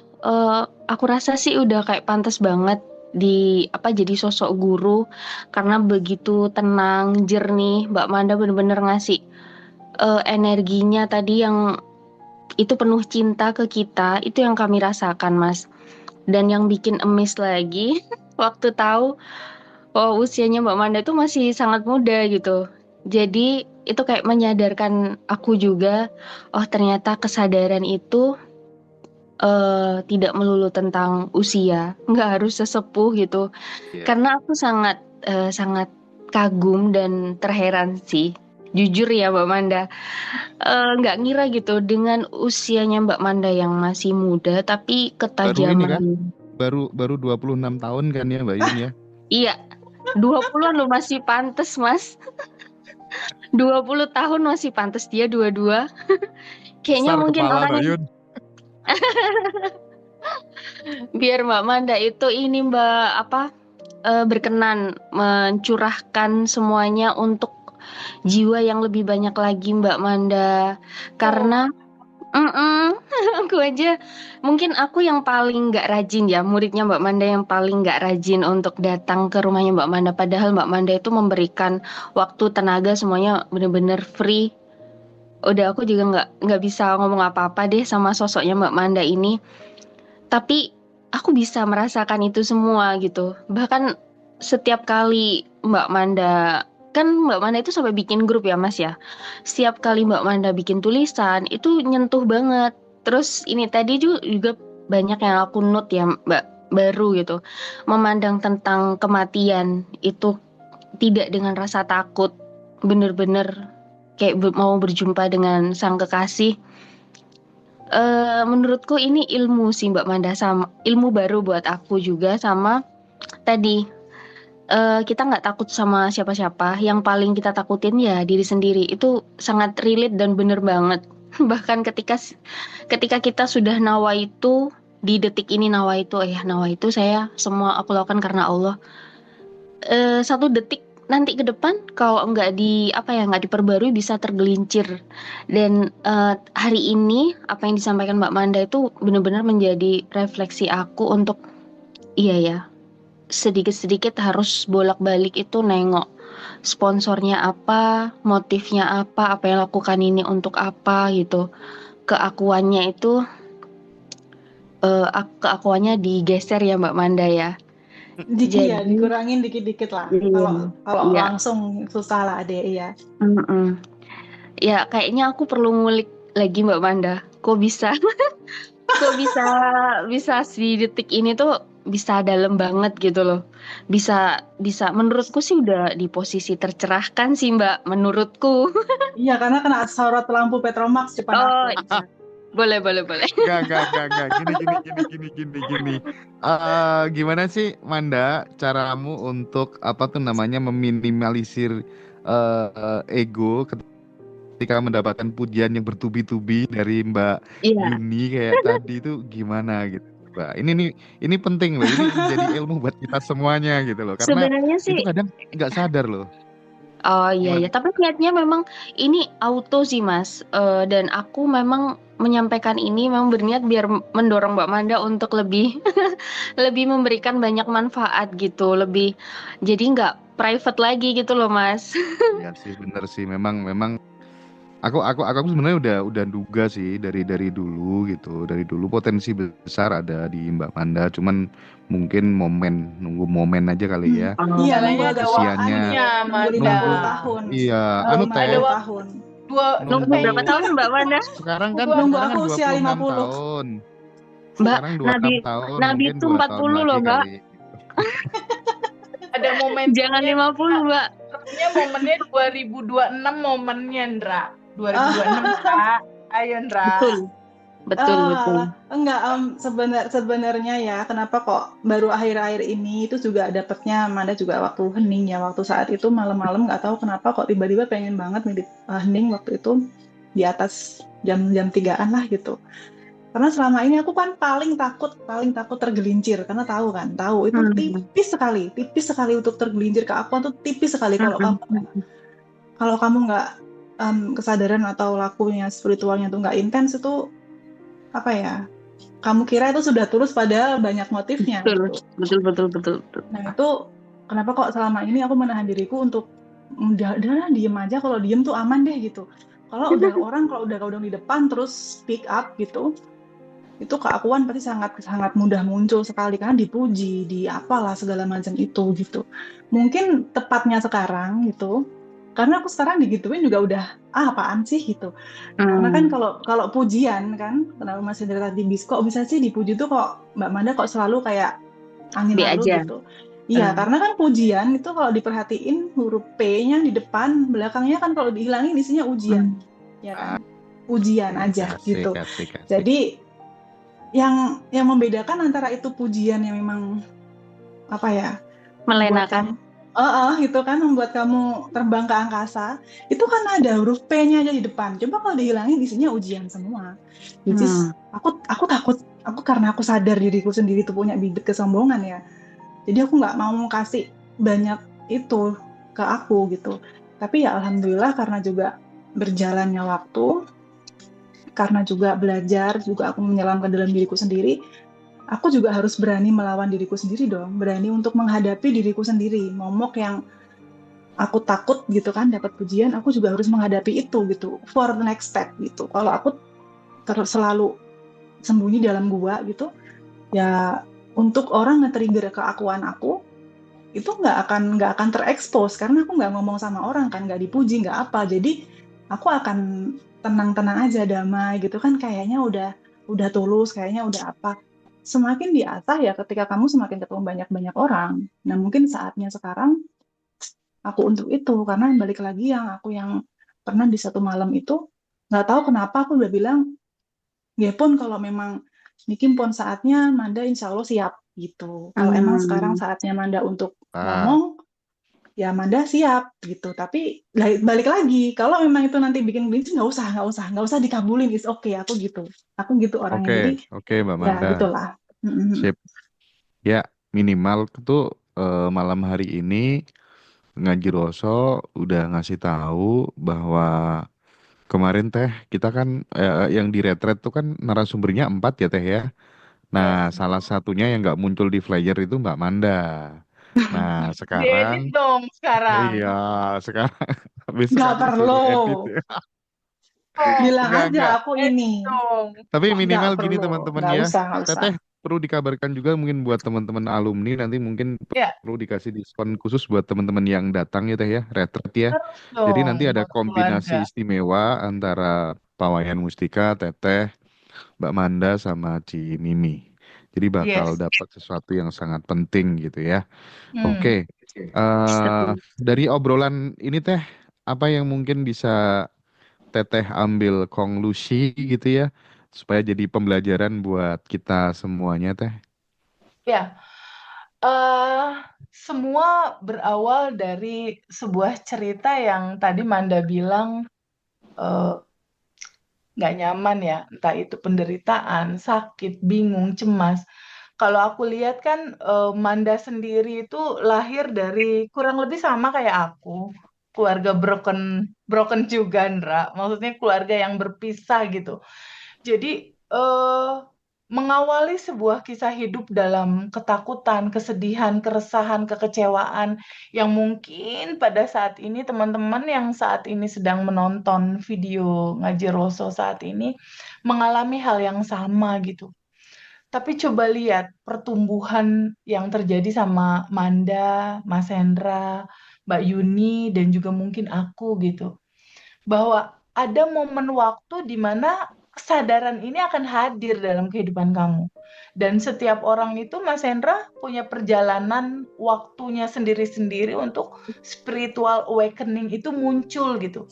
aku rasa sih udah kayak pantas banget di apa jadi sosok guru karena begitu tenang, jernih. Mbak Manda bener-bener ngasih energinya tadi yang itu penuh cinta ke kita. Itu yang kami rasakan, Mas. Dan yang bikin emis lagi waktu tahu usianya Mbak Manda itu masih sangat muda gitu. Jadi itu kayak menyadarkan aku juga, oh ternyata kesadaran itu tidak melulu tentang usia, nggak harus sesepuh gitu. Iya. Karena aku sangat kagum dan terheran sih. Jujur ya Mbak Manda, nggak ngira gitu dengan usianya Mbak Manda yang masih muda, tapi Baru ini kan? ketajaman. Baru 26 tahun kan ya Mbak Yun ya? Iya, 20-an loh masih pantes Mas. 20 tahun masih pantas dia 22. Kayaknya Besar mungkin kepala orang Mbak yang Yun. biar Mbak Manda itu ini Mbak apa berkenan mencurahkan semuanya untuk jiwa yang lebih banyak lagi Mbak Manda. Karena aku aja mungkin aku yang paling nggak rajin ya, muridnya Mbak Manda yang paling nggak rajin untuk datang ke rumahnya Mbak Manda. Padahal Mbak Manda itu memberikan waktu, tenaga, semuanya bener-bener free. Udah aku juga nggak bisa ngomong apa-apa deh sama sosoknya Mbak Manda ini. Tapi aku bisa merasakan itu semua gitu. Bahkan setiap kali Mbak Manda kan Mbak Manda itu sampai bikin grup ya Mas ya. Setiap kali Mbak Manda bikin tulisan itu nyentuh banget. Terus ini tadi juga banyak yang aku note ya Mbak baru gitu. Memandang tentang kematian itu tidak dengan rasa takut. Bener-bener kayak mau berjumpa dengan sang kekasih. Menurutku ini ilmu sih Mbak Manda, sama ilmu baru buat aku juga, sama tadi kita nggak takut sama siapa-siapa, yang paling kita takutin ya diri sendiri. Itu sangat relate dan bener banget. Bahkan ketika kita sudah nawa itu di detik ini, nawa itu saya semua aku lakukan karena Allah. Satu detik nanti ke depan kalau nggak diperbarui bisa tergelincir. Dan hari ini apa yang disampaikan Mbak Manda itu benar-benar menjadi refleksi aku untuk iya ya, sedikit-sedikit harus bolak-balik itu nengok sponsornya apa, motifnya apa yang lakukan ini untuk apa gitu. Keakuannya itu keakuannya digeser ya Mbak Manda ya. Dikit ya, Jadi dikurangin dikit-dikit lah. Kalau iya. langsung susah lah adek ya. Ya kayaknya aku perlu ngulik lagi Mbak Manda. Kok bisa di detik ini tuh bisa dalam banget gitu loh. Bisa menurutku sih udah di posisi tercerahkan sih Mbak, menurutku. Iya, karena kena sorot lampu Petromax depan Oh aku. iya. Boleh. Enggak. Gini. Gimana sih Manda caramu untuk meminimalisir ego ketika mendapatkan pujian yang bertubi-tubi dari Mbak Iya. Yuni kayak tadi itu gimana gitu, Mbak? Ini penting loh. Ini menjadi ilmu buat kita semuanya gitu loh. Karena Sebenarnya itu sih kadang nggak sadar loh. oh iya Gimana? ya, tapi niatnya memang ini auto sih Mas. Dan aku memang menyampaikan ini memang berniat biar mendorong Mbak Manda untuk lebih lebih memberikan banyak manfaat gitu, lebih jadi nggak private lagi gitu loh, Mas. Iya sih, bener sih. Memang memang aku sebenarnya udah duga sih dari dulu gitu. Dari dulu potensi besar ada di Mbak Manda, cuman mungkin nunggu momen aja kali ya. Iya, nunggu Kayaknya agak ada lama Usianya nih, waktunya, nunggu Manda. 50 nunggu tahun, iya, nunggu Ada 50 waktu tahun. Nunggu berapa nunggu tahun Mbak Manda? sekarang kan Nunggu sekarang kan aku usia 26 50. tahun. Mbak, Sekarang Nabi 26 tahun, Nabi mungkin itu 2 tahun 40 lagi loh, Mbak. kali. Ada Jangan momentumnya, 50, Mbak. Ndra. Momennya 2026 momennya, Ndra. 2026, Ah, Ndra. Ayo, Ndra. Betul. enggak, sebenarnya ya, kenapa kok baru akhir-akhir ini itu juga dapetnya Manda juga waktu hening ya, waktu saat itu malam-malam nggak tahu kenapa kok tiba-tiba pengen banget ngedit hening waktu itu di atas jam 3-an lah gitu. Karena selama ini aku kan paling takut tergelincir, karena tahu itu Hmm. tipis sekali untuk tergelincir ke aku tuh tipis sekali kalau Hmm. kamu nggak kesadaran atau lakunya spiritualnya tuh nggak intens, itu apa ya, kamu kira itu sudah tulus padahal banyak motifnya gitu. Betul. Nah itu kenapa kok selama ini aku menahan diriku untuk udah diem aja, kalau diem tuh aman deh gitu. Kalau udah di depan terus speak up gitu, itu keakuan pasti sangat sangat mudah muncul sekali karena dipuji, di apalah segala macam itu gitu. Mungkin tepatnya sekarang gitu, karena aku sekarang digituin juga udah apaan sih gitu. Karena kan kalau pujian kan, kenapa masih dari tadi bis kok bisa sih dipuji tuh, kok Mbak Manda kok selalu kayak angin Be lalu aja. gitu. Iya, karena kan pujian itu kalau diperhatiin huruf P-nya di depan, belakangnya kan kalau dihilangin isinya ujian, ya kan? Ujian aja gitu. Asik. Jadi yang membedakan antara itu pujian yang memang apa ya, membuat kamu Melenakan. gitu kan, membuat kamu terbang ke angkasa, itu kan ada huruf P-nya aja di depan. Coba kalau dihilangin isinya ujian semua. Which is aku takut, karena aku sadar diriku sendiri tuh punya bibit kesombongan ya. Jadi aku nggak mau kasih banyak itu ke aku gitu. Tapi ya alhamdulillah, karena juga berjalannya waktu, karena juga belajar, juga aku menyelam ke dalam diriku sendiri, aku juga harus berani melawan diriku sendiri dong, berani untuk menghadapi diriku sendiri. Momok yang aku takut gitu kan dapat pujian, aku juga harus menghadapi itu gitu, for the next step gitu. Kalau aku selalu sembunyi dalam gua gitu, ya untuk orang nge-trigger keakuan aku, itu nggak akan terekspos, karena aku nggak ngomong sama orang kan, nggak dipuji, nggak apa. Jadi aku akan tenang-tenang aja, damai gitu kan, kayaknya udah tulus, kayaknya udah apa. Semakin diasah ya ketika kamu semakin ketemu banyak-banyak orang. Nah mungkin saatnya sekarang aku untuk itu, karena balik lagi yang pernah di satu malam itu, nggak tahu kenapa aku udah bilang, ya pun kalau memang mungkin pun saatnya Manda insya Allah siap gitu. Kalau emang sekarang saatnya Manda untuk ngomong, ya Manda siap gitu. Tapi balik lagi, kalau memang itu nanti bikin benci, nggak usah dikabulin, is okay, aku gitu orangnya. Jadi Oke, Mbak ya Manda. gitulah. Sip. Ya, minimal tuh malam hari ini Ngaji Roso udah ngasih tahu bahwa kemarin teh kita kan yang di retret tuh kan narasumbernya 4 ya teh ya. Nah, Yes. salah satunya yang nggak muncul di flyer itu Mbak Manda. Nah, sekarang Diedit dong sekarang. iya, sekarang habis Nggak sekarang perlu, disuruh edit ya. Oh, bilang aja Enggak. aku edit ini. dong. Tapi Nggak minimal gini perlu, teman-teman nggak ya. usah, nggak usah. Teteh perlu dikabarkan juga mungkin buat teman-teman alumni nanti mungkin Ya, perlu dikasih diskon khusus buat teman-teman yang datang ya teh ya, retret ya. terus Jadi dong nanti ada buat kombinasi keluarga. istimewa antara Pawayan Mustika, Teteh, Mbak Manda sama Ci Mimi. Jadi bakal Yes. dapat sesuatu yang sangat penting gitu ya. Hmm. Oke. Dari obrolan ini teh apa yang mungkin bisa Teteh ambil konklusi gitu ya supaya jadi pembelajaran buat kita semuanya teh. Ya, eh semua berawal dari sebuah cerita yang tadi Manda bilang eh, nggak nyaman ya, entah itu penderitaan, sakit, bingung, cemas. Kalau aku lihat kan Manda sendiri itu lahir dari kurang lebih sama kayak aku, keluarga broken broken juga, Ndra. Maksudnya keluarga yang berpisah gitu. Jadi mengawali sebuah kisah hidup dalam ketakutan, kesedihan, keresahan, kekecewaan yang mungkin pada saat ini teman-teman yang saat ini sedang menonton video Ngaji Roso saat ini mengalami hal yang sama gitu. Tapi coba lihat pertumbuhan yang terjadi sama Manda, Mas Hendra, Mbak Yuni, dan juga mungkin aku gitu. Bahwa ada momen waktu di mana kesadaran ini akan hadir dalam kehidupan kamu. Dan setiap orang itu, Mas Hendra, punya perjalanan waktunya sendiri-sendiri untuk spiritual awakening itu muncul gitu.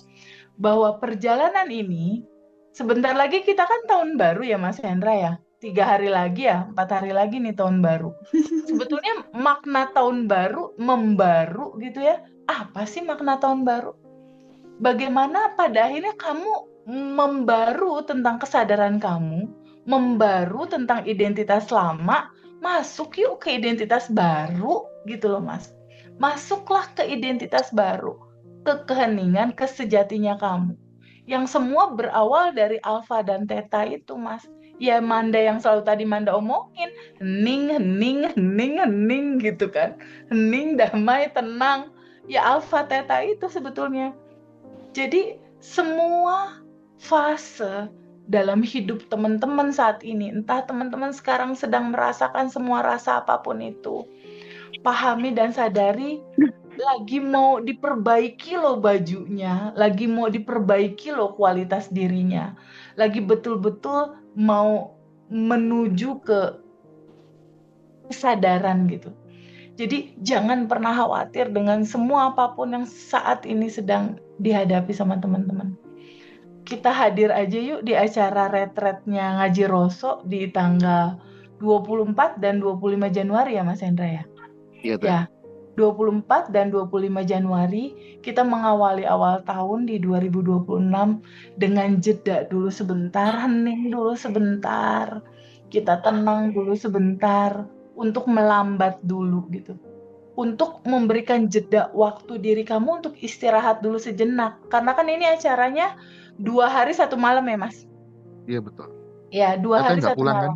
Bahwa perjalanan ini, sebentar lagi kita kan tahun baru ya Mas Hendra ya. 3 hari lagi ya, 4 hari lagi nih tahun baru. Sebetulnya makna tahun baru, membaru gitu ya. Apa sih makna tahun baru? Bagaimana pada akhirnya kamu membaru tentang kesadaran kamu, membaru tentang identitas lama, masuk yuk ke identitas baru gitu loh Mas. Masuklah ke identitas baru, ke keheningan, ke sejatinya kamu. Yang semua berawal dari alfa dan theta itu Mas. Ya Manda yang selalu tadi Manda omongin, hening, hening, hening, hening gitu kan. Hening, damai, tenang. Ya alfa theta itu sebetulnya. Jadi semua fase dalam hidup teman-teman saat ini, entah teman-teman sekarang sedang merasakan semua rasa apapun itu, pahami dan sadari lagi mau diperbaiki loh bajunya, lagi mau diperbaiki loh kualitas dirinya, lagi betul-betul mau menuju ke kesadaran gitu. Jadi jangan pernah khawatir dengan semua apapun yang saat ini sedang dihadapi sama teman-teman. Kita hadir aja yuk di acara retretnya Ngaji Roso di tanggal 24 dan 25 Januari ya Mas Hendra ya? Iya, Teh. Ya, 24 dan 25 Januari kita mengawali awal tahun di 2026 dengan jeda dulu sebentar, hening dulu sebentar, kita tenang dulu sebentar untuk melambat dulu gitu. Untuk memberikan jeda waktu diri kamu untuk istirahat dulu sejenak. Karena kan ini acaranya 2 hari 1 malam ya Mas? Iya betul. Ya, 2 Teh hari nggak 1 pulang kan? malam.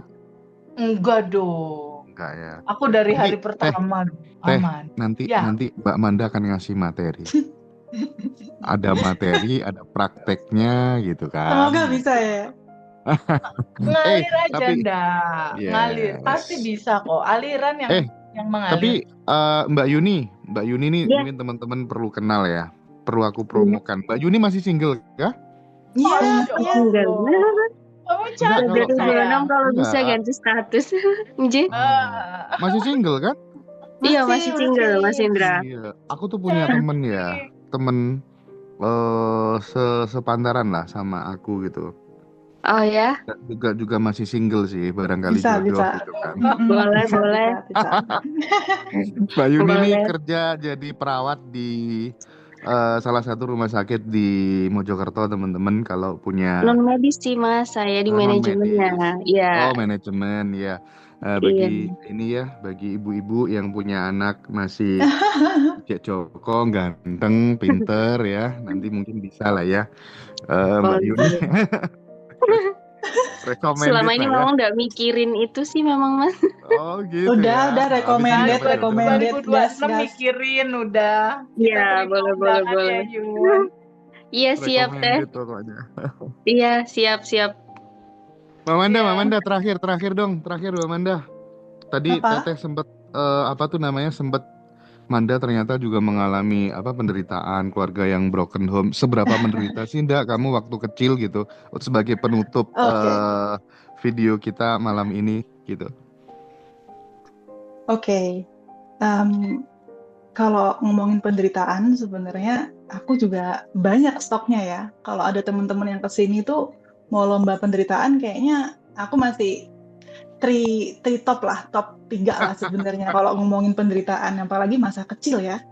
Enggak dong. Enggak ya. Aku dari Nanti, hari Teh, pertama Teh, aman. nanti Ya. Mbak Manda akan ngasih materi. Ada materi, ada prakteknya gitu kan. Semoga bisa ya. Ngalir aja tapi ndak. Ngalir. Pasti yes. bisa kok. Aliran yang mengalir. Tapi Mbak Yuni nih Ya. mungkin teman-teman perlu kenal ya. Perlu aku promokan. Mbak Yuni masih single kah? Iya, Masya iya. Enggak. Allah. Kamu cantik kalau- sayang. kalau bisa Enggak. ganti status. Nje. Ah, Masih single kan? Iya, masih single Mas Indra. Iya. Aku tuh punya temen ya. Temen sepantaran lah sama aku gitu. Oh ya, Juga masih single sih, barangkali Bisa, jodoh bisa. gitu kan. Boleh, Bisa, boleh. bisa. Mbak Yuni nih Boleh. kerja jadi perawat di salah satu rumah sakit di Mojokerto teman-teman. Kalau punya Non medis sih Mas, saya di manajemennya. non-medis. Ya, Oh, manajemen ya. iya. Bagi ini ya, bagi ibu-ibu yang punya anak masih Cek Joko, ganteng, pinter ya, nanti mungkin bisa lah ya, Mbak Boleh. Yuni. Recommended Selama ini lah ya. memang nggak mikirin itu sih memang Mas. Oh gitu Udah ya. recommended, Habis ini recommended. 2026 gas. mikirin udah. Iya, Kita boleh, terima undangan boleh. ya, Yun. Iya, siap Teh. recommended pokoknya. Iya, siap. Mbak Manda, Iya. Mbak Manda terakhir dong, Mbak Manda. Tadi Apa? Teteh sempet sempet Manda ternyata juga mengalami penderitaan keluarga yang broken home. Seberapa menderita sih ndak kamu waktu kecil gitu sebagai penutup Oke. video kita malam ini gitu. Oke. Kalau ngomongin penderitaan sebenarnya aku juga banyak stoknya ya. Kalau ada teman-teman yang kesini tuh mau lomba penderitaan kayaknya aku masih top 3 lah sebenarnya kalau ngomongin penderitaan, apalagi masa kecil ya.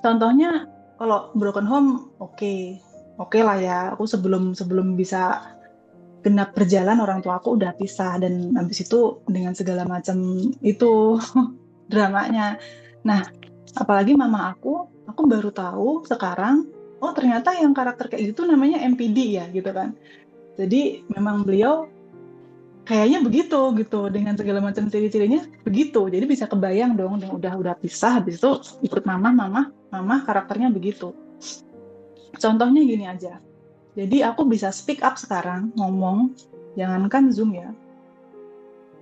Contohnya kalau broken home oke lah ya. Aku sebelum bisa genap berjalan orang tua aku udah pisah, dan habis itu dengan segala macam itu dramanya. Nah, apalagi mama aku baru tahu sekarang, oh ternyata yang karakter kayak gitu namanya MPD ya gitu kan. Jadi memang beliau kayaknya begitu gitu, dengan segala macam ciri-cirinya begitu. Jadi bisa kebayang dong, yang udah pisah, habis itu ikut mama karakternya begitu. Contohnya gini aja. Jadi aku bisa speak up sekarang, ngomong, jangankan Zoom ya,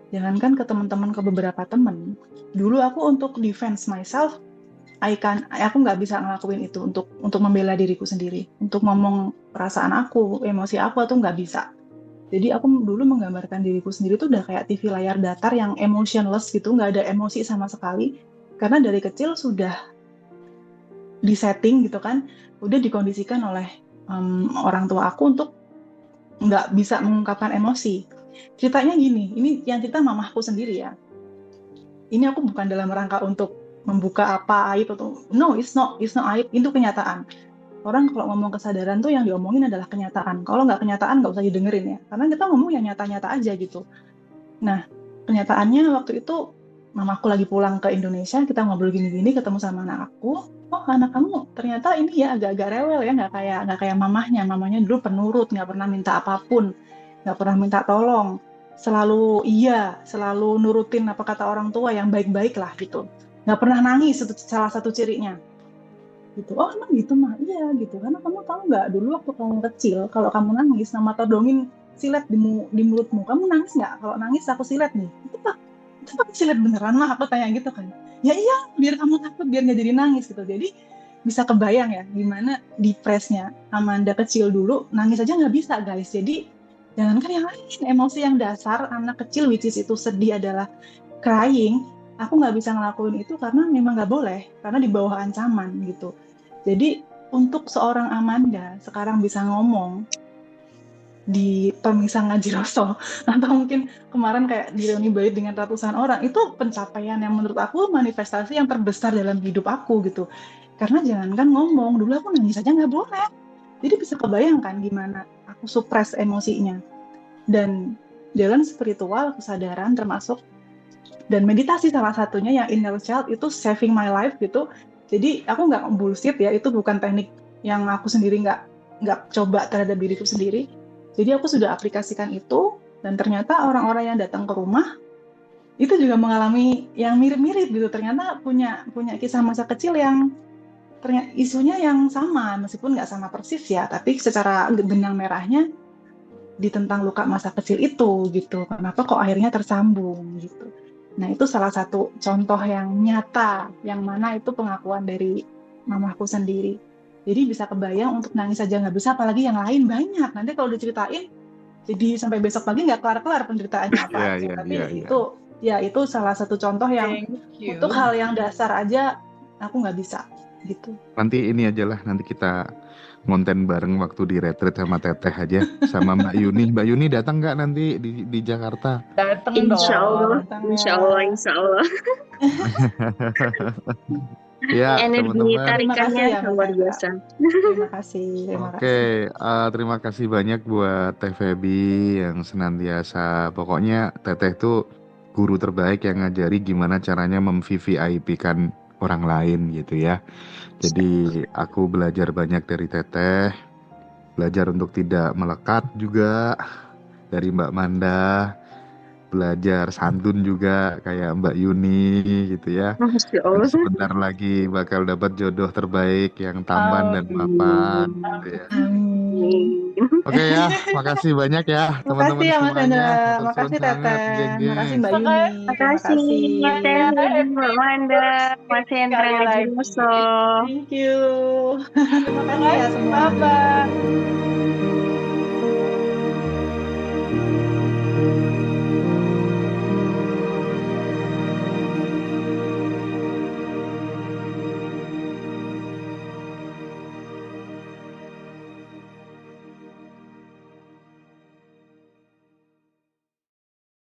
jangankan ke teman-teman, ke beberapa teman. Dulu aku untuk defense myself, aku nggak bisa ngelakuin itu untuk membela diriku sendiri, untuk ngomong perasaan aku, emosi aku tuh nggak bisa. Jadi aku dulu menggambarkan diriku sendiri tuh udah kayak TV layar datar yang emotionless gitu, nggak ada emosi sama sekali. Karena dari kecil sudah disetting gitu kan, udah dikondisikan oleh orang tua aku untuk nggak bisa mengungkapkan emosi. Ceritanya gini, ini yang cerita mamahku sendiri ya. Ini aku bukan dalam rangka untuk membuka apa aib atau no, it's not aib, itu kenyataan. Orang kalau ngomong kesadaran tuh yang diomongin adalah kenyataan. Kalau nggak kenyataan nggak usah didengerin ya, karena kita ngomong yang nyata-nyata aja gitu. Nah, kenyataannya waktu itu mamaku lagi pulang ke Indonesia, kita ngobrol gini-gini, ketemu sama anak aku. Oh, anak kamu ternyata ini ya agak-agak rewel ya, nggak kayak mamahnya. Mamahnya dulu penurut, nggak pernah minta apapun, nggak pernah minta tolong, selalu iya, selalu nurutin apa kata orang tua yang baik-baik lah gitu. Nggak pernah nangis, itu salah satu cirinya. Gitu. Oh emang gitu mah, iya gitu. Karena kamu tahu nggak, dulu waktu kamu kecil, kalau kamu nangis, nama todongin silet di mulutmu, kamu nangis nggak? Kalau nangis aku silet nih. Itu pakai silet beneran mah, aku tanya gitu kan. Ya iya, biar kamu takut, biar nggak jadi nangis gitu. Jadi bisa kebayang ya gimana depresnya Amanda kecil dulu, nangis aja nggak bisa guys. Jadi jangankan yang lain, emosi yang dasar anak kecil which is itu sedih adalah crying, aku nggak bisa ngelakuin itu karena memang nggak boleh, karena di bawah ancaman gitu. Jadi untuk seorang Amanda sekarang bisa ngomong di Pemisah Ngaji Rasul, atau mungkin kemarin kayak di reuni bait dengan ratusan orang, itu pencapaian yang menurut aku manifestasi yang terbesar dalam hidup aku gitu. Karena jangankan ngomong, dulu aku nangis aja nggak boleh. Jadi bisa kebayangkan gimana aku suppress emosinya. Dan jalan spiritual, kesadaran termasuk, dan meditasi salah satunya yang inner child itu saving my life gitu. Jadi aku nggak bullshit ya, itu bukan teknik yang aku sendiri nggak coba terhadap diriku sendiri. Jadi aku sudah aplikasikan itu, dan ternyata orang-orang yang datang ke rumah itu juga mengalami yang mirip-mirip gitu. Ternyata punya kisah masa kecil yang ternyata isunya yang sama, meskipun nggak sama persis ya, tapi secara benang merahnya di tentang luka masa kecil itu gitu. Kenapa kok akhirnya tersambung gitu. Nah itu salah satu contoh yang nyata, yang mana itu pengakuan dari mamaku sendiri. Jadi bisa kebayang untuk nangis aja nggak bisa, apalagi yang lain banyak. Nanti kalau diceritain, jadi sampai besok pagi nggak kelar-kelar penderitaannya apa aja. Tapi itu salah satu contoh yang untuk hal yang dasar aja aku nggak bisa gitu. Nanti ini aja lah, nanti kita ngonten bareng waktu di retreat sama Teteh aja, sama Mbak Yuni. Mbak Yuni datang nggak nanti di Jakarta? Datang Insya dong. Allah, Insya Allah. Ya, energi teman-teman. tarikannya ya, luar biasa. Terima kasih. Terima kasih banyak buat Teh Feby yang senantiasa, pokoknya Teteh tuh guru terbaik yang ngajari gimana caranya mem-VVIP-kan orang lain gitu ya. Jadi aku belajar banyak dari Teteh, belajar untuk tidak melekat juga dari Mbak Manda, belajar santun juga kayak Mbak Yuni gitu ya. Masya Allah. Dan sebentar lagi bakal dapat jodoh terbaik yang tampan dan mapan gitu ya. Oke ya, makasih banyak ya teman-teman semuanya. Makasih Teteh, makasih Mbak Yuni, makasih Mbak Manda, Mas Hendra Ngaji Rasul. Thank you. Terima kasih ya semuanya. Bye-bye.